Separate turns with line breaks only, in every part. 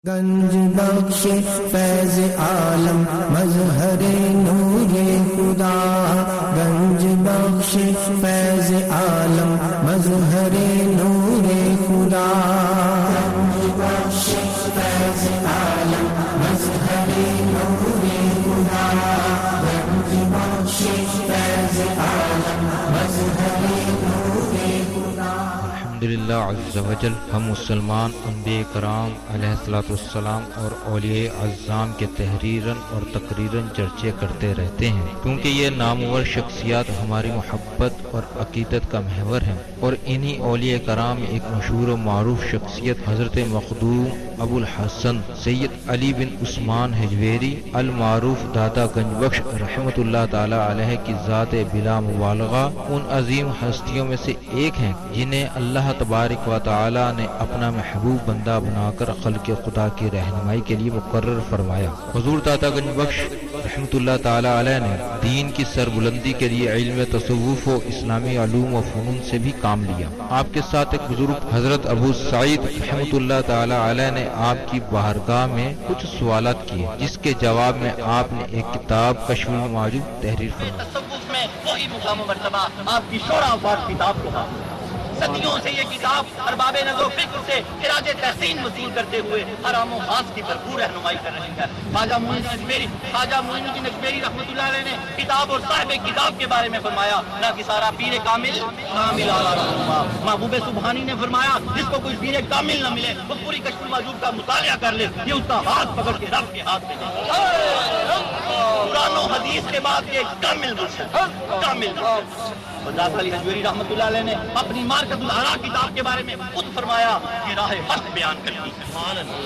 گنج بخش فیض عالم مظہر نور خدا، گنج بخش فیض عالم مظہر نور خدا، گنج بخش فیض عالم مظہر نور خدا، گنج بخش فیض عالم مظہر نور خدا۔
الحمدللہ عز وجل، ہم مسلمان انبیاء کرام علیہ الصلوۃ والسلام اور اولیاء اعظام کے تحریراً اور تقریراً چرچے کرتے رہتے ہیں، کیونکہ یہ نامور شخصیات ہماری محبت اور عقیدت کا محور ہیں، اور انہی اولیاء کرام میں ایک مشہور و معروف شخصیت حضرت مخدوم ابو الحسن سید علی بن عثمان حجویری المعروف داتا گنج بخش رحمۃ اللہ تعالی علیہ کی ذات بلا مبالغہ ان عظیم ہستیوں میں سے ایک ہیں جنہیں اللہ تبارک و تعالی نے اپنا محبوب بندہ بنا کر خلق خدا کی رہنمائی کے لیے مقرر فرمایا۔ حضور داتا گنج بخش رحمۃ اللہ تعالی علیہ نے دین کی سربلندی کے لیے علم تصوف و اسلامی علوم و فنون سے بھی کام لیا۔ آپ کے ساتھ ایک بزرگ حضرت ابو سعید رحمۃ اللہ تعالی علیہ نے آپ کی بارگاہ میں کچھ سوالات کیے، جس کے جواب میں آپ نے ایک کتاب کشف المعجوب تحریر فرمائی۔
تصوف میں وہی مقام و مرتبہ آپ کی شورا آباد کتاب کو تھا۔ صدیوں سے یہ کتاب ارباب نظر و فکر سے خراج تحسین وصول کرتے ہوئے حرام و خاص کی بھرپور رہنمائی کر رہی ہے۔ خواجہ معین الدین اجمیری رحمۃ اللہ علیہ نے کتاب اور صاحب کتاب کے بارے میں فرمایا، نہ کہ سارا پیر کامل اعلیٰ رہنما۔ محبوب سبحانی نے فرمایا، جس کو کوئی پیر کامل نہ ملے وہ پوری کشف المعجوب کا مطالعہ کر لے، یہ اس کا ہاتھ پکڑ کے رب کے ہاتھ میں دے۔ قرآن و حدیث کے بعد یہ کامل مرشد، کامل مرشد۔ داتا علی حجویری رحمۃ اللہ علیہ نے اپنی مارکت الآراء کتاب کے بارے میں خود فرمایا کہ راہ حق بیان کرتی ہے۔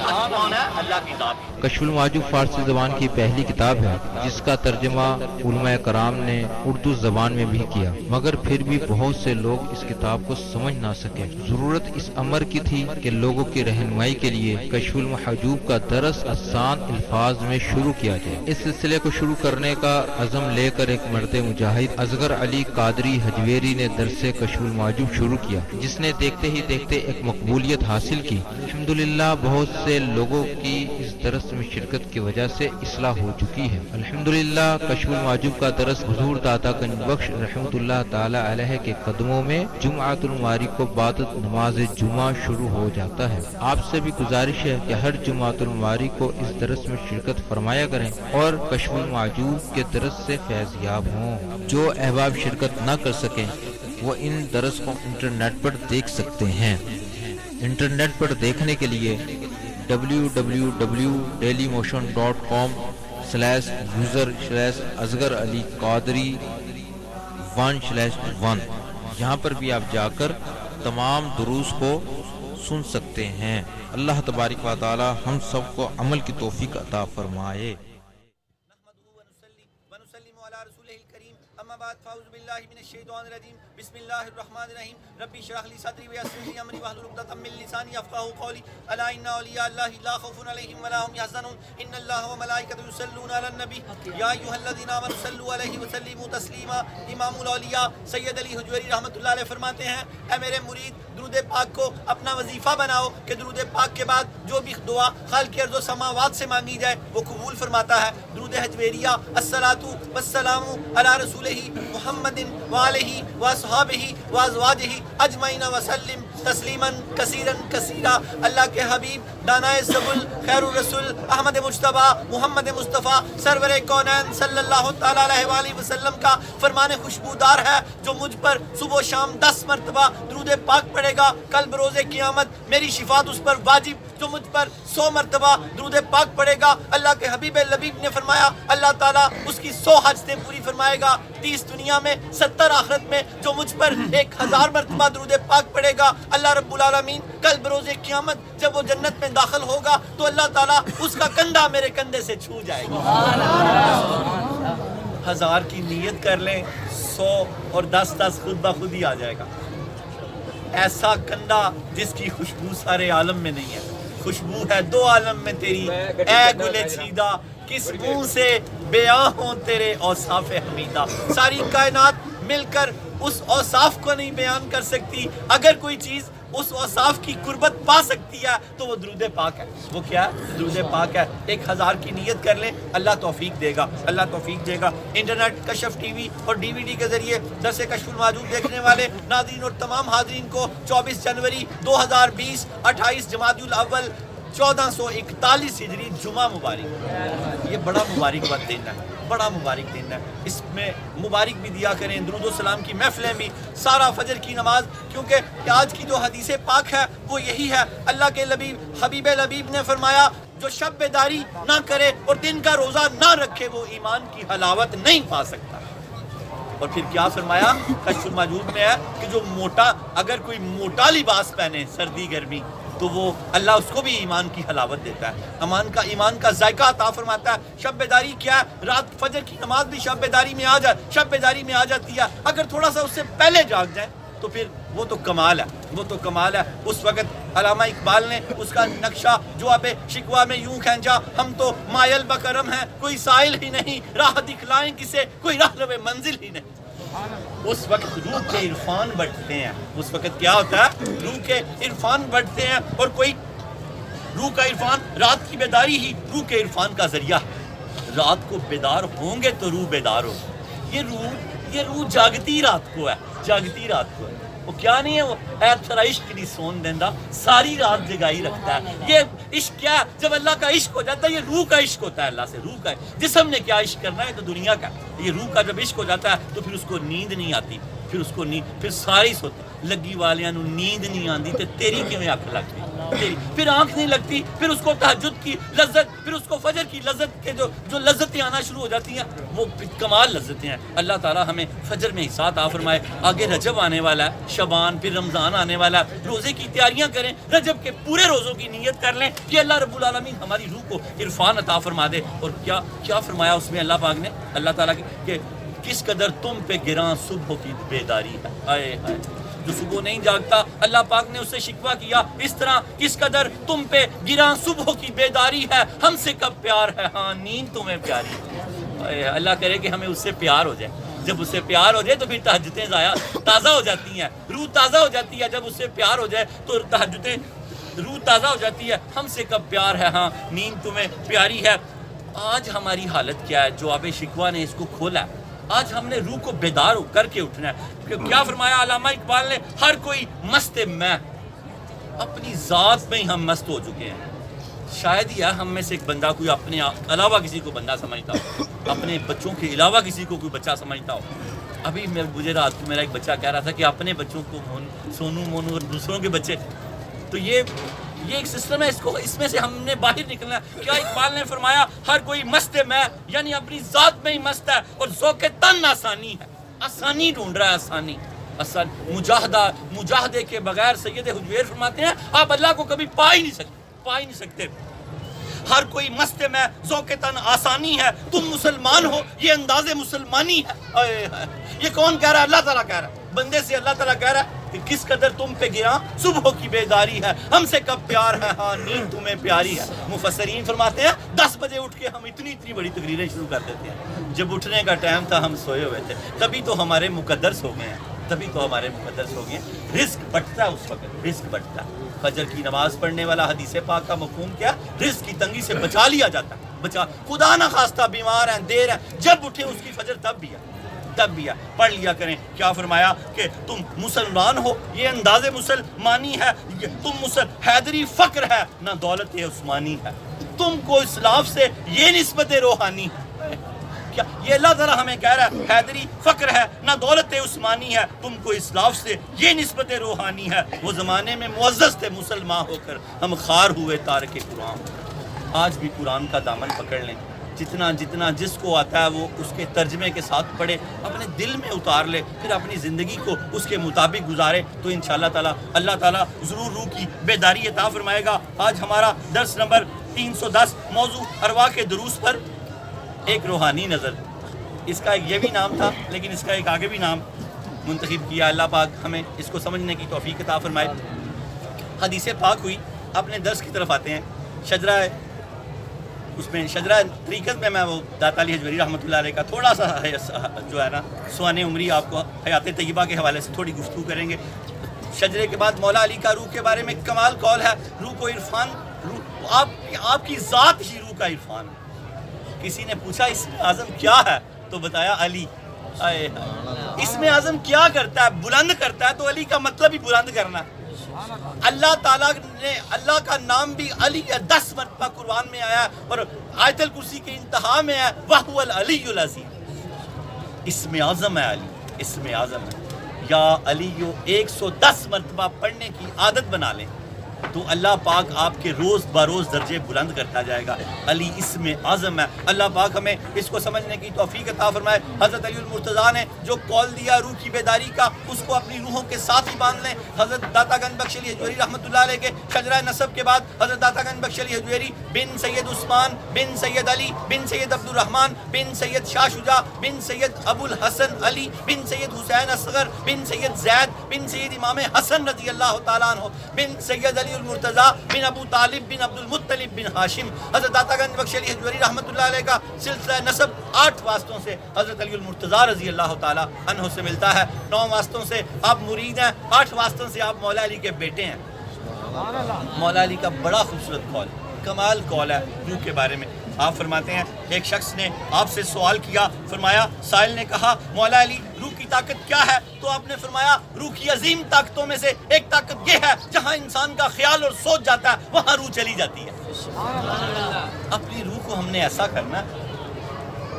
حق کون ہے؟ اللہ کی ذات۔
کشف المعجوب فارسی زبان کی پہلی کتاب ہے جس کا ترجمہ علماء کرام نے اردو زبان میں بھی کیا، مگر پھر بھی بہت سے لوگ اس کتاب کو سمجھ نہ سکے۔ ضرورت اس امر کی تھی کہ لوگوں کی رہنمائی کے لیے کشف المحجوب کا درس آسان الفاظ میں شروع کیا جائے۔ اس سلسلے کو شروع کرنے کا عزم لے کر ایک مرد مجاہد اصغر علی قادری حجویری نے درس کشف المعجوب شروع کیا، جس نے دیکھتے ہی دیکھتے ایک مقبولیت حاصل کی۔ الحمدللہ بہت سے لوگوں کی اس درس میں شرکت کی وجہ سے اصلاح ہو چکی ہے۔ الحمدللہ کشف المعجوب کا درس حضور داتا گنج بخش رحمۃ اللہ تعالی علیہ کے قدموں میں جمعۃ المواری کو بعد نماز جمعہ شروع ہو جاتا ہے۔ آپ سے بھی گزارش ہے کہ ہر جمعۃ المواری کو اس درس میں شرکت فرمایا کریں اور کشف المعجوب کے درس سے فیض یاب ہوں۔ جو احباب شرکت نہ کر سکیں وہ ان درس کو انٹرنیٹ پر دیکھ سکتے ہیں۔ انٹرنیٹ پر دیکھنے کے لیے www.dailymotion.com/user/اصغر علی قادری 1/1 یہاں پر بھی آپ جا کر تمام دروس کو سن سکتے ہیں۔ اللہ تبارک و تعالی ہم سب کو عمل کی توفیق عطا فرمائے۔
فاعوذ باللہ من الشیطان الرجیم، بسم اللہ الرحمن الرحیم، ربی اشرح لی صدری ویسر لی امری واحلل عقدۃ من لسانی یفقهوا قولی، الا ان اولیاء اللہ لا خوف علیہم ولا هم یحزنون، ان اللہ وملائکته یصلون علی النبی یا ایھا الذین آمنوا صلوا علیہ وسلموا تسلیما۔ امام الاولیاء سید علی حجویری رحمۃ اللہ علیہ فرماتے ہیں، اے میرے مرید، درود پاک کو اپنا وظیفہ بناؤ کہ درود پاک کے بعد جو بھی دعا خالق ارض و سماوات سے مانگی جائے وہ قبول فرماتا ہے۔ درود حجویریہ، الصلاۃ والسلام علی رسولہ محمد وآلہ واصحابہ وازواجہ اجمعین وسلم تسلیما کثیرا کثیرا۔ اللہ کے حبیب دانائے سبل خیر الرسول احمد مجتبی محمد مصطفیٰ سرور کونین صلی اللہ تعالیٰ علیہ وآلہ وسلم کا فرمان خوشبودار ہے، جو مجھ پر صبح و شام 10 مرتبہ درود پاک پڑھے گا، کل بروز قیامت میری شفاعت اس پر واجب۔ جو مجھ پر 100 مرتبہ درود پاک پڑھے گا، اللہ کے حبیب لبیب نے فرمایا اللہ تعالیٰ اس کی 100 حاجتیں پوری فرمائے گا، 30 دنیا میں 70 آخرت میں۔ جو مجھ پر 1000 مرتبہ درود پاک پڑھے گا، اللہ رب العالمین کل بروز قیامت جب وہ جنت میں داخل ہوگا تو اللہ تعالیٰ اس کا کندھا میرے کندھے سے چھو جائے گا۔ 1000 کی نیت کر لیں، 100 اور 10 خود بخود ہی آ جائے گا۔ ایسا کندھا جس کی خوشبو سارے عالم میں نہیں ہے، خوشبو ہے 2 عالم میں تیری، اے گلے چیدہ کس منہ سے بیاں ہوں تیرے اوصاف حمیدہ۔ ساری کائنات مل کر اس اوصاف کو نہیں بیان کر سکتی۔ اگر کوئی چیز اس اوصاف کی قربت پا سکتی ہے تو وہ درود پاک ہے. وہ کیا ہے؟ درود پاک ہے. 1000 کی نیت کر لیں, اللہ توفیق دے گا, اللہ توفیق دے گا. انٹرنیٹ, کشف ٹی وی اور DVD کے ذریعے درس کشف الموجود دیکھنے والے ناظرین اور تمام حاضرین کو 24 جنوری 2020 28 جمادی الاول 1441 ہجری جمعہ مبارک. یہ بڑا مبارک بات دن ہے, بڑا مبارک دن ہے. اس میں مبارک بھی دیا کریں, درود و سلام کی محفلیں بھی, سارا فجر کی نماز, کیونکہ آج کی جو حدیث پاک ہے وہ یہی ہے. اللہ کے حبیب لبیب نے فرمایا جو شب بیداری نہ کرے اور دن کا روزہ نہ رکھے وہ ایمان کی حلاوت نہیں پا سکتا. اور پھر کیا فرمایا؟ کشف الموجود میں ہے کہ جو موٹا, اگر کوئی موٹا لباس پہنے سردی گرمی تو وہ اللہ اس کو بھی ایمان کی حلاوت دیتا ہے, ایمان کا ذائقہ عطا فرماتا ہے. شب بیداری کیا ہے؟ رات فجر کی نماز بھی شب بیداری میں آ جاتی ہے. اگر تھوڑا سا اس سے پہلے جاگ جائیں تو پھر وہ تو کمال ہے, وہ تو کمال ہے. اس وقت علامہ اقبال نے اس کا نقشہ جواب شکوہ میں یوں کھینچا, ہم تو مائل بکرم ہیں کوئی سائل ہی نہیں, راہ دکھلائیں کسے کوئی راہ رو منزل ہی نہیں. اس وقت روح کے عرفان بڑھتے ہیں. اس وقت کیا ہوتا ہے؟ روح کے عرفان بڑھتے ہیں. اور کوئی روح کا عرفان, رات کی بیداری ہی روح کے عرفان کا ذریعہ ہے. رات کو بیدار ہوں گے تو روح بیدار ہو. یہ روح جاگتی رات کو ہے, جاگتی رات کو ہے. وہ کیا نہیں ہے, وہ اے تھرا عشق نہیں سون دیندہ, ساری رات جگائی رکھتا ہے. یہ عشق کیا ہے؟ جب اللہ کا عشق ہو جاتا ہے, یہ روح کا عشق ہوتا ہے اللہ سے, روح کا. جسم نے کیا عشق کرنا ہے تو دنیا کا. یہ روح کا جب عشق ہو جاتا ہے تو پھر اس کو نیند نہیں آتی, پھر ساری سوتی. لگی والیاں نو نیند نہیں آندی تے تیری کیویں اکھ لگتی, تیری پھر آنکھ نہیں لگتی, پھر اس کو تہجد کی لذت, پھر اس کو فجر کی لذت کے جو لذتیں آنا شروع ہو جاتی ہیں وہ کمال لذتیں ہیں. اللہ تعالیٰ ہمیں فجر میں حصہ عطا فرمائے. آگے رجب آنے والا ہے, شعبان, پھر رمضان آنے والا ہے. روزے کی تیاریاں کریں, رجب کے پورے روزوں کی نیت کر لیں کہ اللہ رب العالمین ہماری روح کو عرفان عطا فرما دے. اور کیا فرمایا اس میں اللہ پاک نے, اللہ تعالیٰ کہ کس قدر تم پہ گراں صبح کی بیداری ہے. آئے ہائے, جو صبح نہیں جاگتا, اللہ پاک نے اس سے شکوہ کیا اس طرح, کس قدر تم پہ گراں صبح کی بیداری ہے, ہم سے کب پیار ہے, ہاں نیند تمہیں پیاری ہے. اللہ کرے کہ ہمیں اس سے پیار ہو جائے. جب اس سے پیار ہو جائے تو پھر تہجدیں تازہ ہو جاتی ہیں, روح تازہ ہو جاتی ہے. جب اس سے پیار ہو جائے تو تہجدیں, روح تازہ ہو جاتی ہے. ہم سے کب پیار ہے, ہاں نیند تمہیں پیاری ہے. آج ہماری حالت کیا ہے؟ جواب شکوہ نے اس کو کھولا ہے. آج ہم نے روح کو بیدار کر کے اٹھنا ہے. کیا فرمایا علامہ اقبال نے؟ ہر کوئی مست میں, اپنی ذات میں ہی ہم مست ہو چکے ہیں. شاید ہی ہم میں سے ایک بندہ کوئی اپنے علاوہ کسی کو بندہ سمجھتا ہو, اپنے بچوں کے علاوہ کسی کو کوئی بچہ سمجھتا ہو. ابھی مجھے رات کو میرا ایک بچہ کہہ رہا تھا کہ اپنے بچوں کو سونو مونو اور دوسروں کے بچے, تو یہ ایک سسٹم ہے, اس میں سے ہم نے باہر نکلنا ہے. کیا اقبال نے فرمایا؟ ہر کوئی مست میں, یعنی اپنی ذات میں ہی مست ہے. اور ذوق تن آسانی ہے, آسانی ڈھونڈ رہا ہے, مجاہدے کے بغیر سید حجویر فرماتے ہیں آپ اللہ کو کبھی پا ہی نہیں سکتے. ہر کوئی مست میں, ذوق تن آسانی ہے, تم مسلمان ہو یہ انداز مسلمانی ہے. یہ کون کہہ رہا ہے؟ اللہ تعالیٰ کہہ رہا ہے, بندے سے اللہ تعالیٰ کہہ رہا ہے کہ کس قدر تم پہ گراں صبح کی بیداری ہے, ہم سے کب پیار ہے, ہاں نیند تمہیں پیاری ہے. مفسرین فرماتے ہیں 10 بجے اٹھ کے ہم اتنی بڑی تقریریں شروع کر دیتے ہیں. جب اٹھنے کا ٹائم تھا ہم سوئے ہوئے تھے, تبھی تو ہمارے مقدر سو گئے ہیں, رزق بٹتا ہے اس وقت, رزق بٹتا ہے. فجر کی نماز پڑھنے والا, حدیث پاک کا مفہوم کیا؟ رزق کی تنگی سے بچا لیا جاتا ہے. خدا نہ خواستہ بیمار ہیں, دیر ہیں, جب اٹھے اس کی فجر تب بھی ہے, پڑھ لیا کریں. کیا فرمایا کہ تم مسلمان ہو یہ انداز مسلمانی ہے, تم حیدری فقر ہے نہ دولت عثمانی ہے, تم کو اسلاف سے یہ نسبت روحانی ہے. کیا یہ اللہ تعالیٰ ہمیں کہہ رہا ہے حیدری فقر ہے نہ دولت عثمانی ہے, تم کو اسلاف سے یہ نسبت روحانی ہے. وہ زمانے میں معزز تھے مسلمان ہو کر, ہم خار ہوئے تارک قرآن. آج بھی قرآن کا دامن پکڑ لیں, جتنا جس کو آتا ہے وہ اس کے ترجمے کے ساتھ پڑھے, اپنے دل میں اتار لے, پھر اپنی زندگی کو اس کے مطابق گزارے, تو انشاءاللہ تعالیٰ اللہ تعالیٰ ضرور روح کی بیداری عطا فرمائے گا. آج ہمارا درس نمبر 310, موضوع ارواح کے دروس پر ایک روحانی نظر. اس کا یہ بھی نام تھا لیکن اس کا ایک آگے بھی نام منتخب کیا. اللہ پاک ہمیں اس کو سمجھنے کی توفیق عطا فرمائے. حدیث پاک ہوئی, اپنے درس کی طرف آتے ہیں. شجرہ طریقت میں وہ داتا علی حجویری رحمۃ اللہ علیہ کا تھوڑا سا جو ہے نا سوانح عمری آپ کو حیات طیبہ کے حوالے سے تھوڑی گفتگو کریں گے. شجرے کے بعد مولا علی کا روح کے بارے میں کمال قول ہے، روح کو عرفان، آپ کی ذات ہی روح کا عرفان ہے۔ کسی نے پوچھا اسم اعظم کیا ہے تو بتایا علی۔ اسم اعظم کیا کرتا ہے؟ بلند کرتا ہے، تو علی کا مطلب ہی بلند کرنا ہے۔ اللہ تعالیٰ نے اللہ کا نام بھی علی ہے 10 مرتبہ قرآن میں آیا، اور آیت الکرسی کے انتہا میں ہے وَهُوَ الْعَلِيُّ الْعَظِيمُ۔ اسم اعظم ہے علی، اسم اعظم ہے۔ یا علیو 110 مرتبہ پڑھنے کی عادت بنا لیں تو اللہ پاک آپ کے روز بروز درجے بلند کرتا جائے گا۔ علی اسم اعظم ہے۔ اللہ پاک ہمیں اس کو سمجھنے کی توفیق عطا فرمائے۔ حضرت علی المرتضیٰ نے جو قول دیا روح کی بیداری کا، اس کو اپنی روحوں کے ساتھ ہی باندھ لیں۔ حضرت داتا گنج بخش علی حجویری رحمۃ اللہ علیہ کے شجرہ نسب کے بعد حضرت داتا گنج بخش علی حجویری بن سید عثمان بن سید علی بن سید عبد الرحمن بن سید شاہ شجاع بن سید ابو الحسن علی بن سید حسین اصغر بن سید زید بن سید امام حسن رضی اللہ تعالیٰ عنہ بن سید علی المرتضیٰ بن ابو طالب بن عبد المطلب بن ہاشم۔ حضرت داتا گنج بخش علی حجویری رحمۃ اللہ علیہ کا سلسلہ نسب 8 واسطوں سے حضرت علی المرتضیٰ رضی اللہ تعالیٰ عنہ سے ملتا ہے، 9 واسطوں سے آپ مرید ہیں، 8 واسطوں سے آپ مولا علی کے بیٹے ہیں۔ مولا علی کا بڑا خوبصورت قول، کمال قول ہے روح کے بارے میں۔ آپ فرماتے ہیں ایک شخص نے آپ سے سوال کیا، فرمایا، سائل نے کہا مولا علی روح کی طاقت کیا ہے؟ تو آپ نے فرمایا روح کی عظیم طاقتوں میں سے ایک طاقت یہ ہے، جہاں انسان کا خیال اور سوچ جاتا ہے وہاں روح چلی جاتی ہے۔ اپنی روح کو ہم نے ایسا کرنا،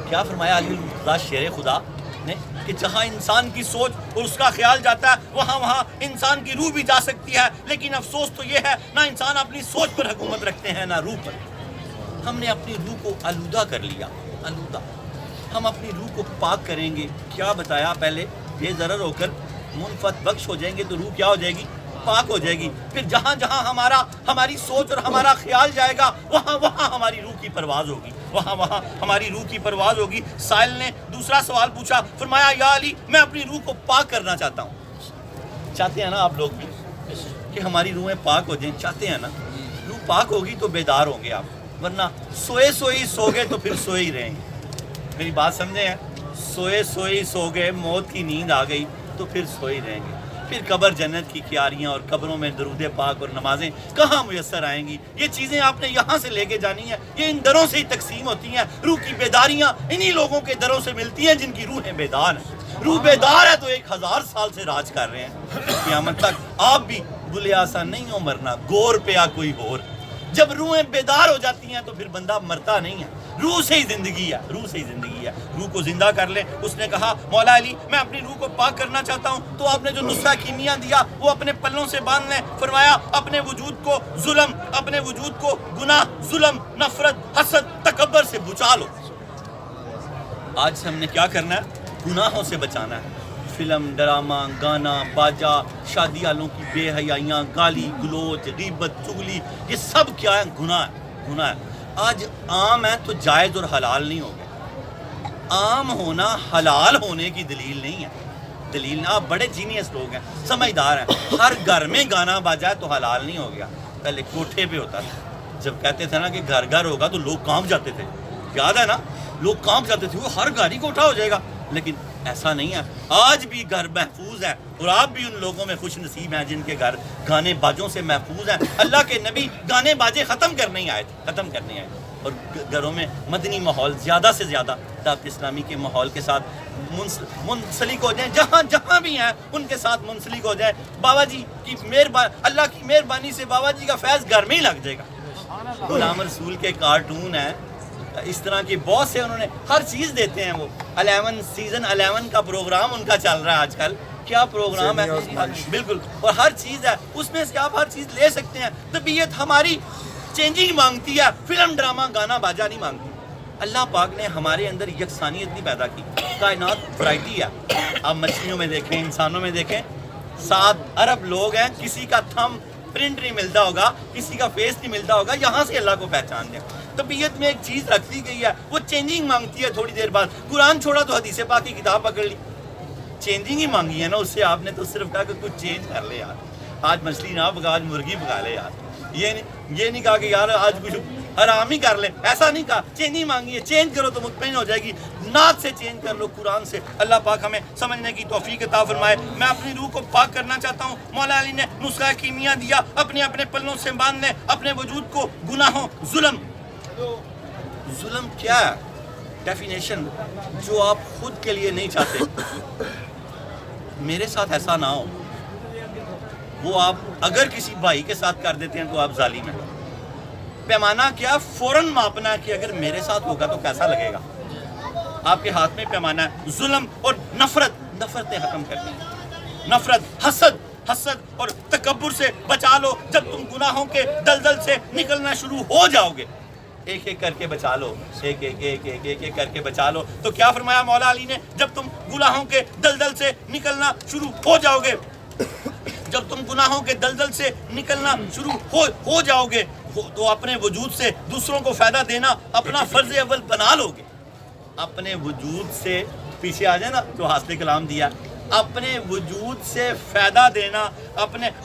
کیا فرمایا علی المرتضیٰ شیر خدا نے کہ جہاں انسان کی سوچ اور اس کا خیال جاتا ہے وہاں انسان کی روح بھی جا سکتی ہے، لیکن افسوس تو یہ ہے نہ انسان اپنی سوچ پر حکومت رکھتے ہیں نہ روح پر۔ ہم نے اپنی روح کو آلودہ کر لیا، آلودہ۔ ہم اپنی روح کو پاک کریں گے، کیا بتایا پہلے، بے ضرر ہو کر منفعت بخش ہو جائیں گے تو روح کیا ہو جائے گی؟ پاک ہو جائے گی۔ پھر جہاں جہاں ہماری سوچ اور ہمارا خیال جائے گا وہاں ہماری روح کی پرواز ہوگی، وہاں ہماری روح کی پرواز ہوگی۔ سائل نے دوسرا سوال پوچھا، فرمایا یا علی میں اپنی روح کو پاک کرنا چاہتا ہوں۔ چاہتے ہیں نا آپ لوگ بھی کہ ہماری روحیں پاک ہو جائیں؟ چاہتے ہیں نا؟ روح پاک ہوگی تو بیدار ہوں گے آپ، ورنہ سوئے سو گئے تو پھر سوئے ہی رہیں گے۔ میری بات سمجھے ہیں؟ سوئے سو گئے، موت کی نیند آ گئی تو پھر سوئے ہی رہیں گے۔ پھر قبر جنت کی کیاریاں اور قبروں میں درود پاک اور نمازیں کہاں میسر آئیں گی؟ یہ چیزیں آپ نے یہاں سے لے کے جانی ہیں، یہ ان دروں سے ہی تقسیم ہوتی ہیں۔ روح کی بیداریاں انہی لوگوں کے دروں سے ملتی ہیں جن کی روحیں بیدار ہیں۔ روح بیدار ہے تو 1000 سال سے راج کر رہے ہیں، قیامت تک آپ بھی بلے آسا نہیں ہو مرنا، گور پہ آ کوئی اور۔ جب روحیں بیدار ہو جاتی ہیں تو پھر بندہ مرتا نہیں ہے، روح سے ہی زندگی ہے، روح سے ہی زندگی ہے۔ روح کو زندہ کر لیں۔ اس نے کہا مولا علی میں اپنی روح کو پاک کرنا چاہتا ہوں، تو آپ نے جو نسخہ کیمیا دیا وہ اپنے پلوں سے باندھ لیں۔ فرمایا اپنے وجود کو ظلم، اپنے وجود کو گناہ، ظلم، نفرت، حسد، تکبر سے بچا لو۔ آج سے ہم نے کیا کرنا ہے؟ گناہوں سے بچانا ہے۔ فلم، ڈرامہ، گانا، باجا، شادی والوں کی بے حیائیاں، گالی گلوچ، غیبت، چغلی، یہ سب کیا ہے؟ گناہ ہے، گناہ ہے۔ آج عام ہے تو جائز اور حلال نہیں ہو گیا۔ عام ہونا حلال ہونے کی دلیل نہیں ہے، دلیل آپ بڑے جینیس لوگ ہیں، سمجھدار ہیں۔ ہر گھر میں گانا باجا ہے تو حلال نہیں ہو گیا۔ پہلے کوٹھے پہ ہوتا تھا، جب کہتے تھے نا کہ گھر گھر ہوگا تو لوگ کانپ جاتے تھے، یاد ہے نا؟ لوگ کانپ جاتے تھے، وہ ہر گھر ہی کوٹھا ہو جائے گا، لیکن ایسا نہیں ہے۔ آج بھی گھر محفوظ ہے، اور آپ بھی ان لوگوں میں خوش نصیب ہیں جن کے گھر گانے باجوں سے محفوظ ہیں۔ اللہ کے نبی گانے باجے ختم کرنے ہی آئے تھے، ختم کرنے آئے، اور گھروں میں مدنی ماحول زیادہ سے زیادہ دعوت اسلامی کے ماحول کے ساتھ منسلک ہو جائیں، جہاں جہاں بھی ہیں ان کے ساتھ منسلک ہو جائیں۔ بابا جی کی اللہ کی مہربانی سے بابا جی کا فیض گھر میں ہی لگ جائے گا۔ غلام رسول کے کارٹون ہیں، اس طرح کی بہت سے انہوں نے ہر چیز دیتے ہیں۔ وہ 11 سیزن 11 کا پروگرام ان کا چل رہا ہے آج کل، کیا پروگرام ہے، بالکل، اور ہر چیز ہے اس میں سے، آپ ہر چیز لے سکتے ہیں۔ طبیعت ہماری چینجنگ مانگتی ہے، فلم، ڈرامہ، گانا باجا نہیں مانگتی۔ اللہ پاک نے ہمارے اندر یکسانیت نہیں پیدا کی، کائنات ورائٹی ہے۔ آپ مچھلیوں میں دیکھیں، انسانوں میں دیکھیں، 7 ارب لوگ ہیں، کسی کا تھم پرنٹ نہیں ملتا ہوگا، کسی کا فیس نہیں ملتا ہوگا، یہاں سے اللہ کو پہچان دیں۔ طبیعت میں ایک چیز رکھ دی گئی ہے، وہ چینجنگ مانگتی ہے تھوڑی دیر بعد۔ قرآن چھوڑا تو حدیث پاک کی کتاب پکڑ لی، چینجنگ ہی مانگی ہے نا اس سے۔ آپ نے تو صرف کہا کہ کچھ چینج کر لے یار، آج مچھلی نہ پکا، آج مرغی پکا لے یار۔ یہ نہیں کہا کہ یار آج کچھ حرام ہی کر لے، ایسا نہیں کہا چینج ہی مانگی ہے، چینج کرو تو مطمئن ہو جائے گی، نعت سے چینج کر لو، قرآن سے۔ اللہ پاک ہمیں سمجھنے کی توفیق عطا فرمائے۔ میں اپنی روح کو پاک کرنا چاہتا ہوں۔ مولا علی نے نسخہ کیمیا دیا، اپنے اپنے پلوں سے باندھ لیں اپنے وجود کو گناہوں، ظلم کیا ہے؟ ڈیفینیشن جو آپ خود کے لیے نہیں چاہتے، میرے ساتھ ایسا نہ ہو، وہ آپ اگر کسی بھائی کے ساتھ کر دیتے ہیں تو آپ ظالم ہیں۔ پیمانہ کیا؟ فوراً ماپنا کہ اگر میرے ساتھ ہوگا تو کیسا لگے گا۔ آپ کے ہاتھ میں پیمانہ ہے۔ ظلم اور نفرتیں ختم کرنی ہیں۔ نفرت، حسد اور تکبر سے بچا لو۔ جب تم گناہوں کے دلدل سے نکلنا شروع ہو جاؤ گے، ایک ایک کر کے بچا لو، ایک کر کے بچا لو۔ تو کیا فرمایا مولا علی نے؟ جب تم گناہوں کے دلدل سے نکلنا شروع ہو جاؤ گے، جب تم گناہوں کے دلدل سے نکلنا شروع ہو جاؤ گے تو اپنے وجود سے دوسروں کو فائدہ دینا اپنا فرض اول بنا لو گے۔ اپنے وجود سے، پیچھے آ جائے نا جو حاصل کلام دیا، اپنے وجود سے فائدہ دینا،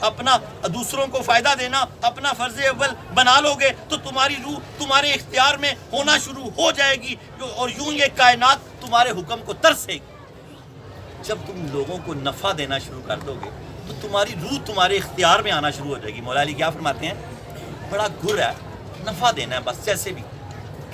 اپنا دوسروں کو فائدہ دینا اپنا فرض اول بنا لو گے تو تمہاری روح تمہارے اختیار میں ہونا شروع ہو جائے گی، اور یوں یہ کائنات تمہارے حکم کو ترسے گی۔ جب تم لوگوں کو نفع دینا شروع کر دو گے تو تمہاری روح تمہارے اختیار میں آنا شروع ہو جائے گی۔ مولا علی کیا فرماتے ہیں؟ بڑا گر ہے نفع دینا ہے، بس جیسے بھی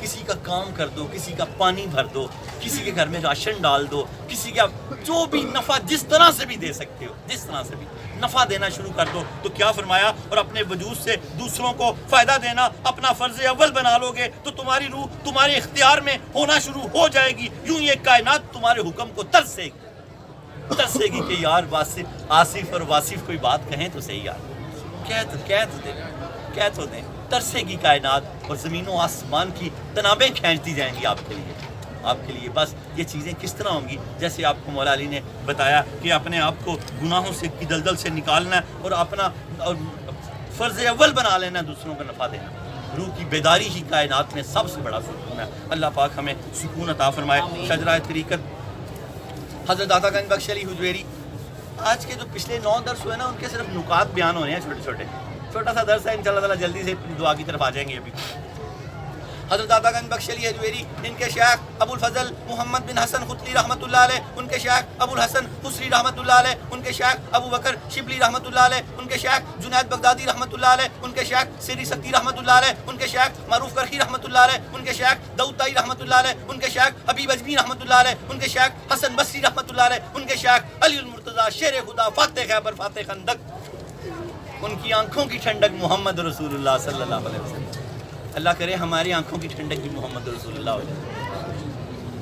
کسی کا کام کر دو، کسی کا پانی بھر دو، کسی کے گھر میں راشن ڈال دو، کسی کا جو بھی نفع جس طرح سے بھی دے سکتے ہو، جس طرح سے بھی نفع دینا شروع کر دو۔ تو کیا فرمایا؟ اور اپنے وجود سے دوسروں کو فائدہ دینا اپنا فرض اول بنا لو گے تو تمہاری روح تمہارے اختیار میں ہونا شروع ہو جائے گی، یوں یہ کائنات تمہارے حکم کو ترسے گی کہ یار آصف اور واصف کوئی بات کہیں تو صحیح یار، کہہ تو دیں۔ ترسے گی کائنات اور زمین و آسمان کی تنابیں کھینچتی جائیں گی آپ کے لیے۔ بس یہ چیزیں کس طرح ہوں گی؟ جیسے آپ کو مولا علی نے بتایا کہ اپنے آپ کو گناہوں سے کی دلدل سے نکالنا ہے اور اپنا فرض اول بنا لینا ہے دوسروں کو نفع دینا۔ روح کی بیداری ہی کائنات میں سب سے بڑا سکون ہے۔ اللہ پاک ہمیں سکون عطا فرمائے۔ شجرہ طریقت حضرت داتا گنج بخش علی حجویری، آج کے جو پچھلے 9 درس ہوئے نا ان کے صرف نکات بیان ہونے ہیں، چھوٹا سا درس ہے، انشاءاللہ تعالیٰ جلدی سے دعا کی طرف آ جائیں گے۔ ابھی حضرت داتا گنج بخش علی حجویری، ان کے شیخ ابو الفضل محمد بن حسن خطلی رحمۃ اللہ علیہ، ان کے شیخ ابو الحسن حسری رحمۃ اللہ علیہ، ان کے شیخ ابو بکر شبلی رحمۃ اللہ علیہ، ان کے شیخ جنید بغدادی رحمۃ اللہ علیہ، ان کے شیخ سری سکتی رحمۃ اللہ علیہ، ان کے شیخ معروف کرخی رحمۃ اللہ علیہ، ان کے شیخ داؤد طائی رحمۃ اللہ علیہ، ان کے شیخ حبیب اجمی رحمۃ اللہ علیہ، ان کے شیخ حسن بصری رحمۃ اللہ علیہ، ان کے شیخ علی المرتضیٰ شیر خدا فاتح خیبر فاتح خندق، ان کی آنکھوں کی ٹھنڈک محمد رسول اللہ صلی اللہ علیہ وسلم۔ اللہ کرے ہماری آنکھوں کی ٹھنڈک بھی محمد رسول اللہ ہو جائے۔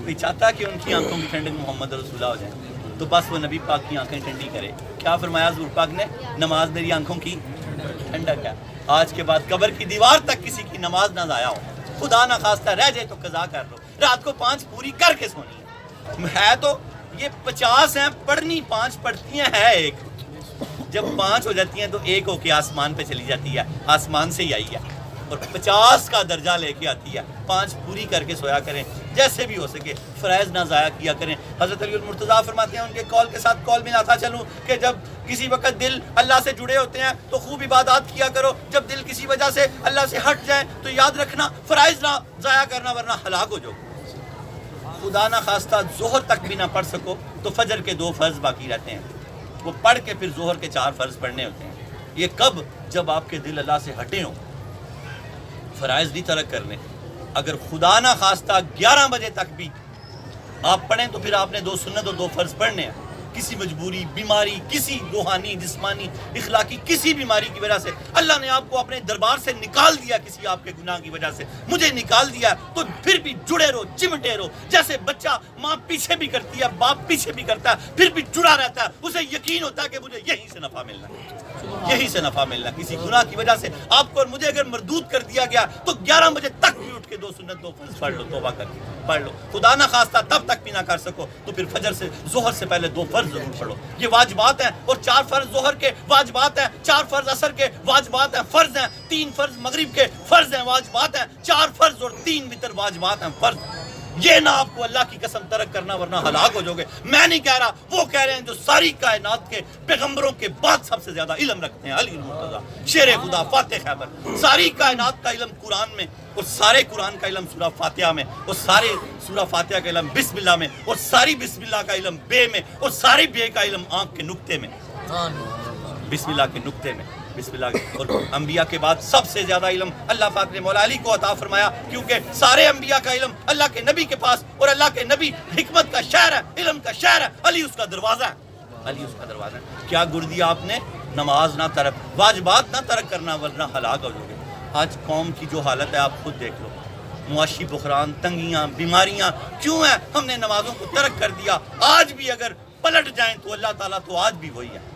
کوئی چاہتا کہ ان کی آنکھوں کی ٹھنڈک محمد رسول اللہ ہو جائے تو بس وہ نبی پاک کی آنکھیں ٹھنڈی کرے۔ کیا فرمایا حضور پاک نے؟ نماز میری آنکھوں کی ٹھنڈک ہے۔ آج کے بعد قبر کی دیوار تک کسی کی نماز نہ ضائع ہو، خدا نہ خواستہ رہ جائے تو قضا کر لو، رات کو 5 پوری کر کے سونی ہے تو یہ 50 ہیں، پڑھنی 5 پڑھتی ہیں، ہے 1، جب 5 ہو جاتی ہیں تو 1 ہو کے آسمان پہ چلی جاتی ہے، آسمان سے ہی آئی ہے اور 50 کا درجہ لے کے آتی ہے۔ 5 پوری کر کے سویا کریں، جیسے بھی ہو سکے فرائض نہ ضائع کیا کریں۔ حضرت علی المرتضیٰ فرماتے ہیں، ان کے قول کے ساتھ قول میں لاتا چلوں کہ جب کسی وقت دل اللہ سے جڑے ہوتے ہیں تو خوب عبادات کیا کرو، جب دل کسی وجہ سے اللہ سے ہٹ جائے تو یاد رکھنا فرائض نہ ضائع کرنا ورنہ ہلاک ہو جاؤ۔ خدا نہ خواستہ ظہر تک بھی نہ پڑھ سکو تو فجر کے 2 فرض باقی رہتے ہیں، وہ پڑھ کے پھر ظہر کے 4 فرض پڑھنے ہوتے ہیں۔ یہ کب؟ جب آپ کے دل اللہ سے ہٹے ہوں، فرائض نہیں ترک کرنے۔ اگر خدا نہ خواستہ 11 بجے تک بھی آپ پڑھیں تو پھر آپ نے 2 سنت اور 2 فرض پڑھنے ہیں۔ کسی مجبوری، بیماری، کسی روحانی، جسمانی، اخلاقی کسی بیماری کی وجہ سے اللہ نے آپ کو اپنے دربار سے نکال دیا، کسی آپ کے گناہ کی وجہ سے مجھے نکال دیا، تو پھر بھی جڑے رہو، چمٹے رہو۔ جیسے بچہ ماں پیچھے بھی کرتی ہے، باپ پیچھے بھی کرتا ہے، پھر بھی جڑا رہتا ہے، اسے یقین ہوتا ہے کہ مجھے یہیں سے نفع ملنا ہے، یہیں سے نفع ملنا۔ کسی گناہ کی وجہ سے آپ کو اور مجھے اگر مردود کر دیا گیا تو 11 بجے تک بھی اٹھ کے 2 سنت 2 فرض پڑھ لو، توبہ کر کے پڑھ لو۔ خدا نہ خواستہ تب تک بھی نہ کر سکو تو پھر فجر سے ظہر سے پہلے 2 فرض ضرور پڑھو۔ یہ واجبات ہیں، اور 4 فرض ظہر کے واجبات ہیں، 4 فرض عصر کے واجبات ہیں، فرض ہیں، 3 فرض مغرب کے فرض ہیں، واجبات ہیں، 4 فرض اور 3 وتر واجبات ہیں، فرض۔ یہ نہ آپ کو اللہ کی قسم ترک کرنا ورنہ ہلاک ہو جاؤ گے. میں نہیں کہہ رہا، وہ کہہ رہے ہیں جو ساری کائنات کے پیغمبروں کے بعد سب سے زیادہ علم رکھتے ہیں، علی المرتضیٰ شیر خدا فاتح خیبر. ساری کائنات کا علم قرآن میں، اور سارے قرآن کا علم سورہ فاتحہ میں، اور سارے سورہ فاتحہ کا علم بسم اللہ میں، اور ساری بسم اللہ کا علم بے میں، اور ساری بے کا علم آنکھ کے نقطے میں، بسم اللہ کے نقطے میں، بسم اللہ کے. اور انبیاء کے بعد سب سے زیادہ علم اللہ پاک نے مولا علی کو عطا فرمایا، کیونکہ سارے انبیاء کا علم اللہ کے نبی کے پاس، اور اللہ کے نبی حکمت کا شہر ہے، علم کا شہر ہے، علی اس کا دروازہ ہے، علی اس کا دروازہ ہے. کیا گر دیا آپ نے؟ نماز نہ ترک، واجبات نہ ترک کرنا ورنہ ہلاک ہو جاؤ گے. آج قوم کی جو حالت ہے آپ خود دیکھ لو، معاشی بحران، تنگیاں، بیماریاں کیوں ہیں؟ ہم نے نمازوں کو ترک کر دیا. آج بھی اگر پلٹ جائیں تو اللہ تعالیٰ تو آج بھی وہی ہے،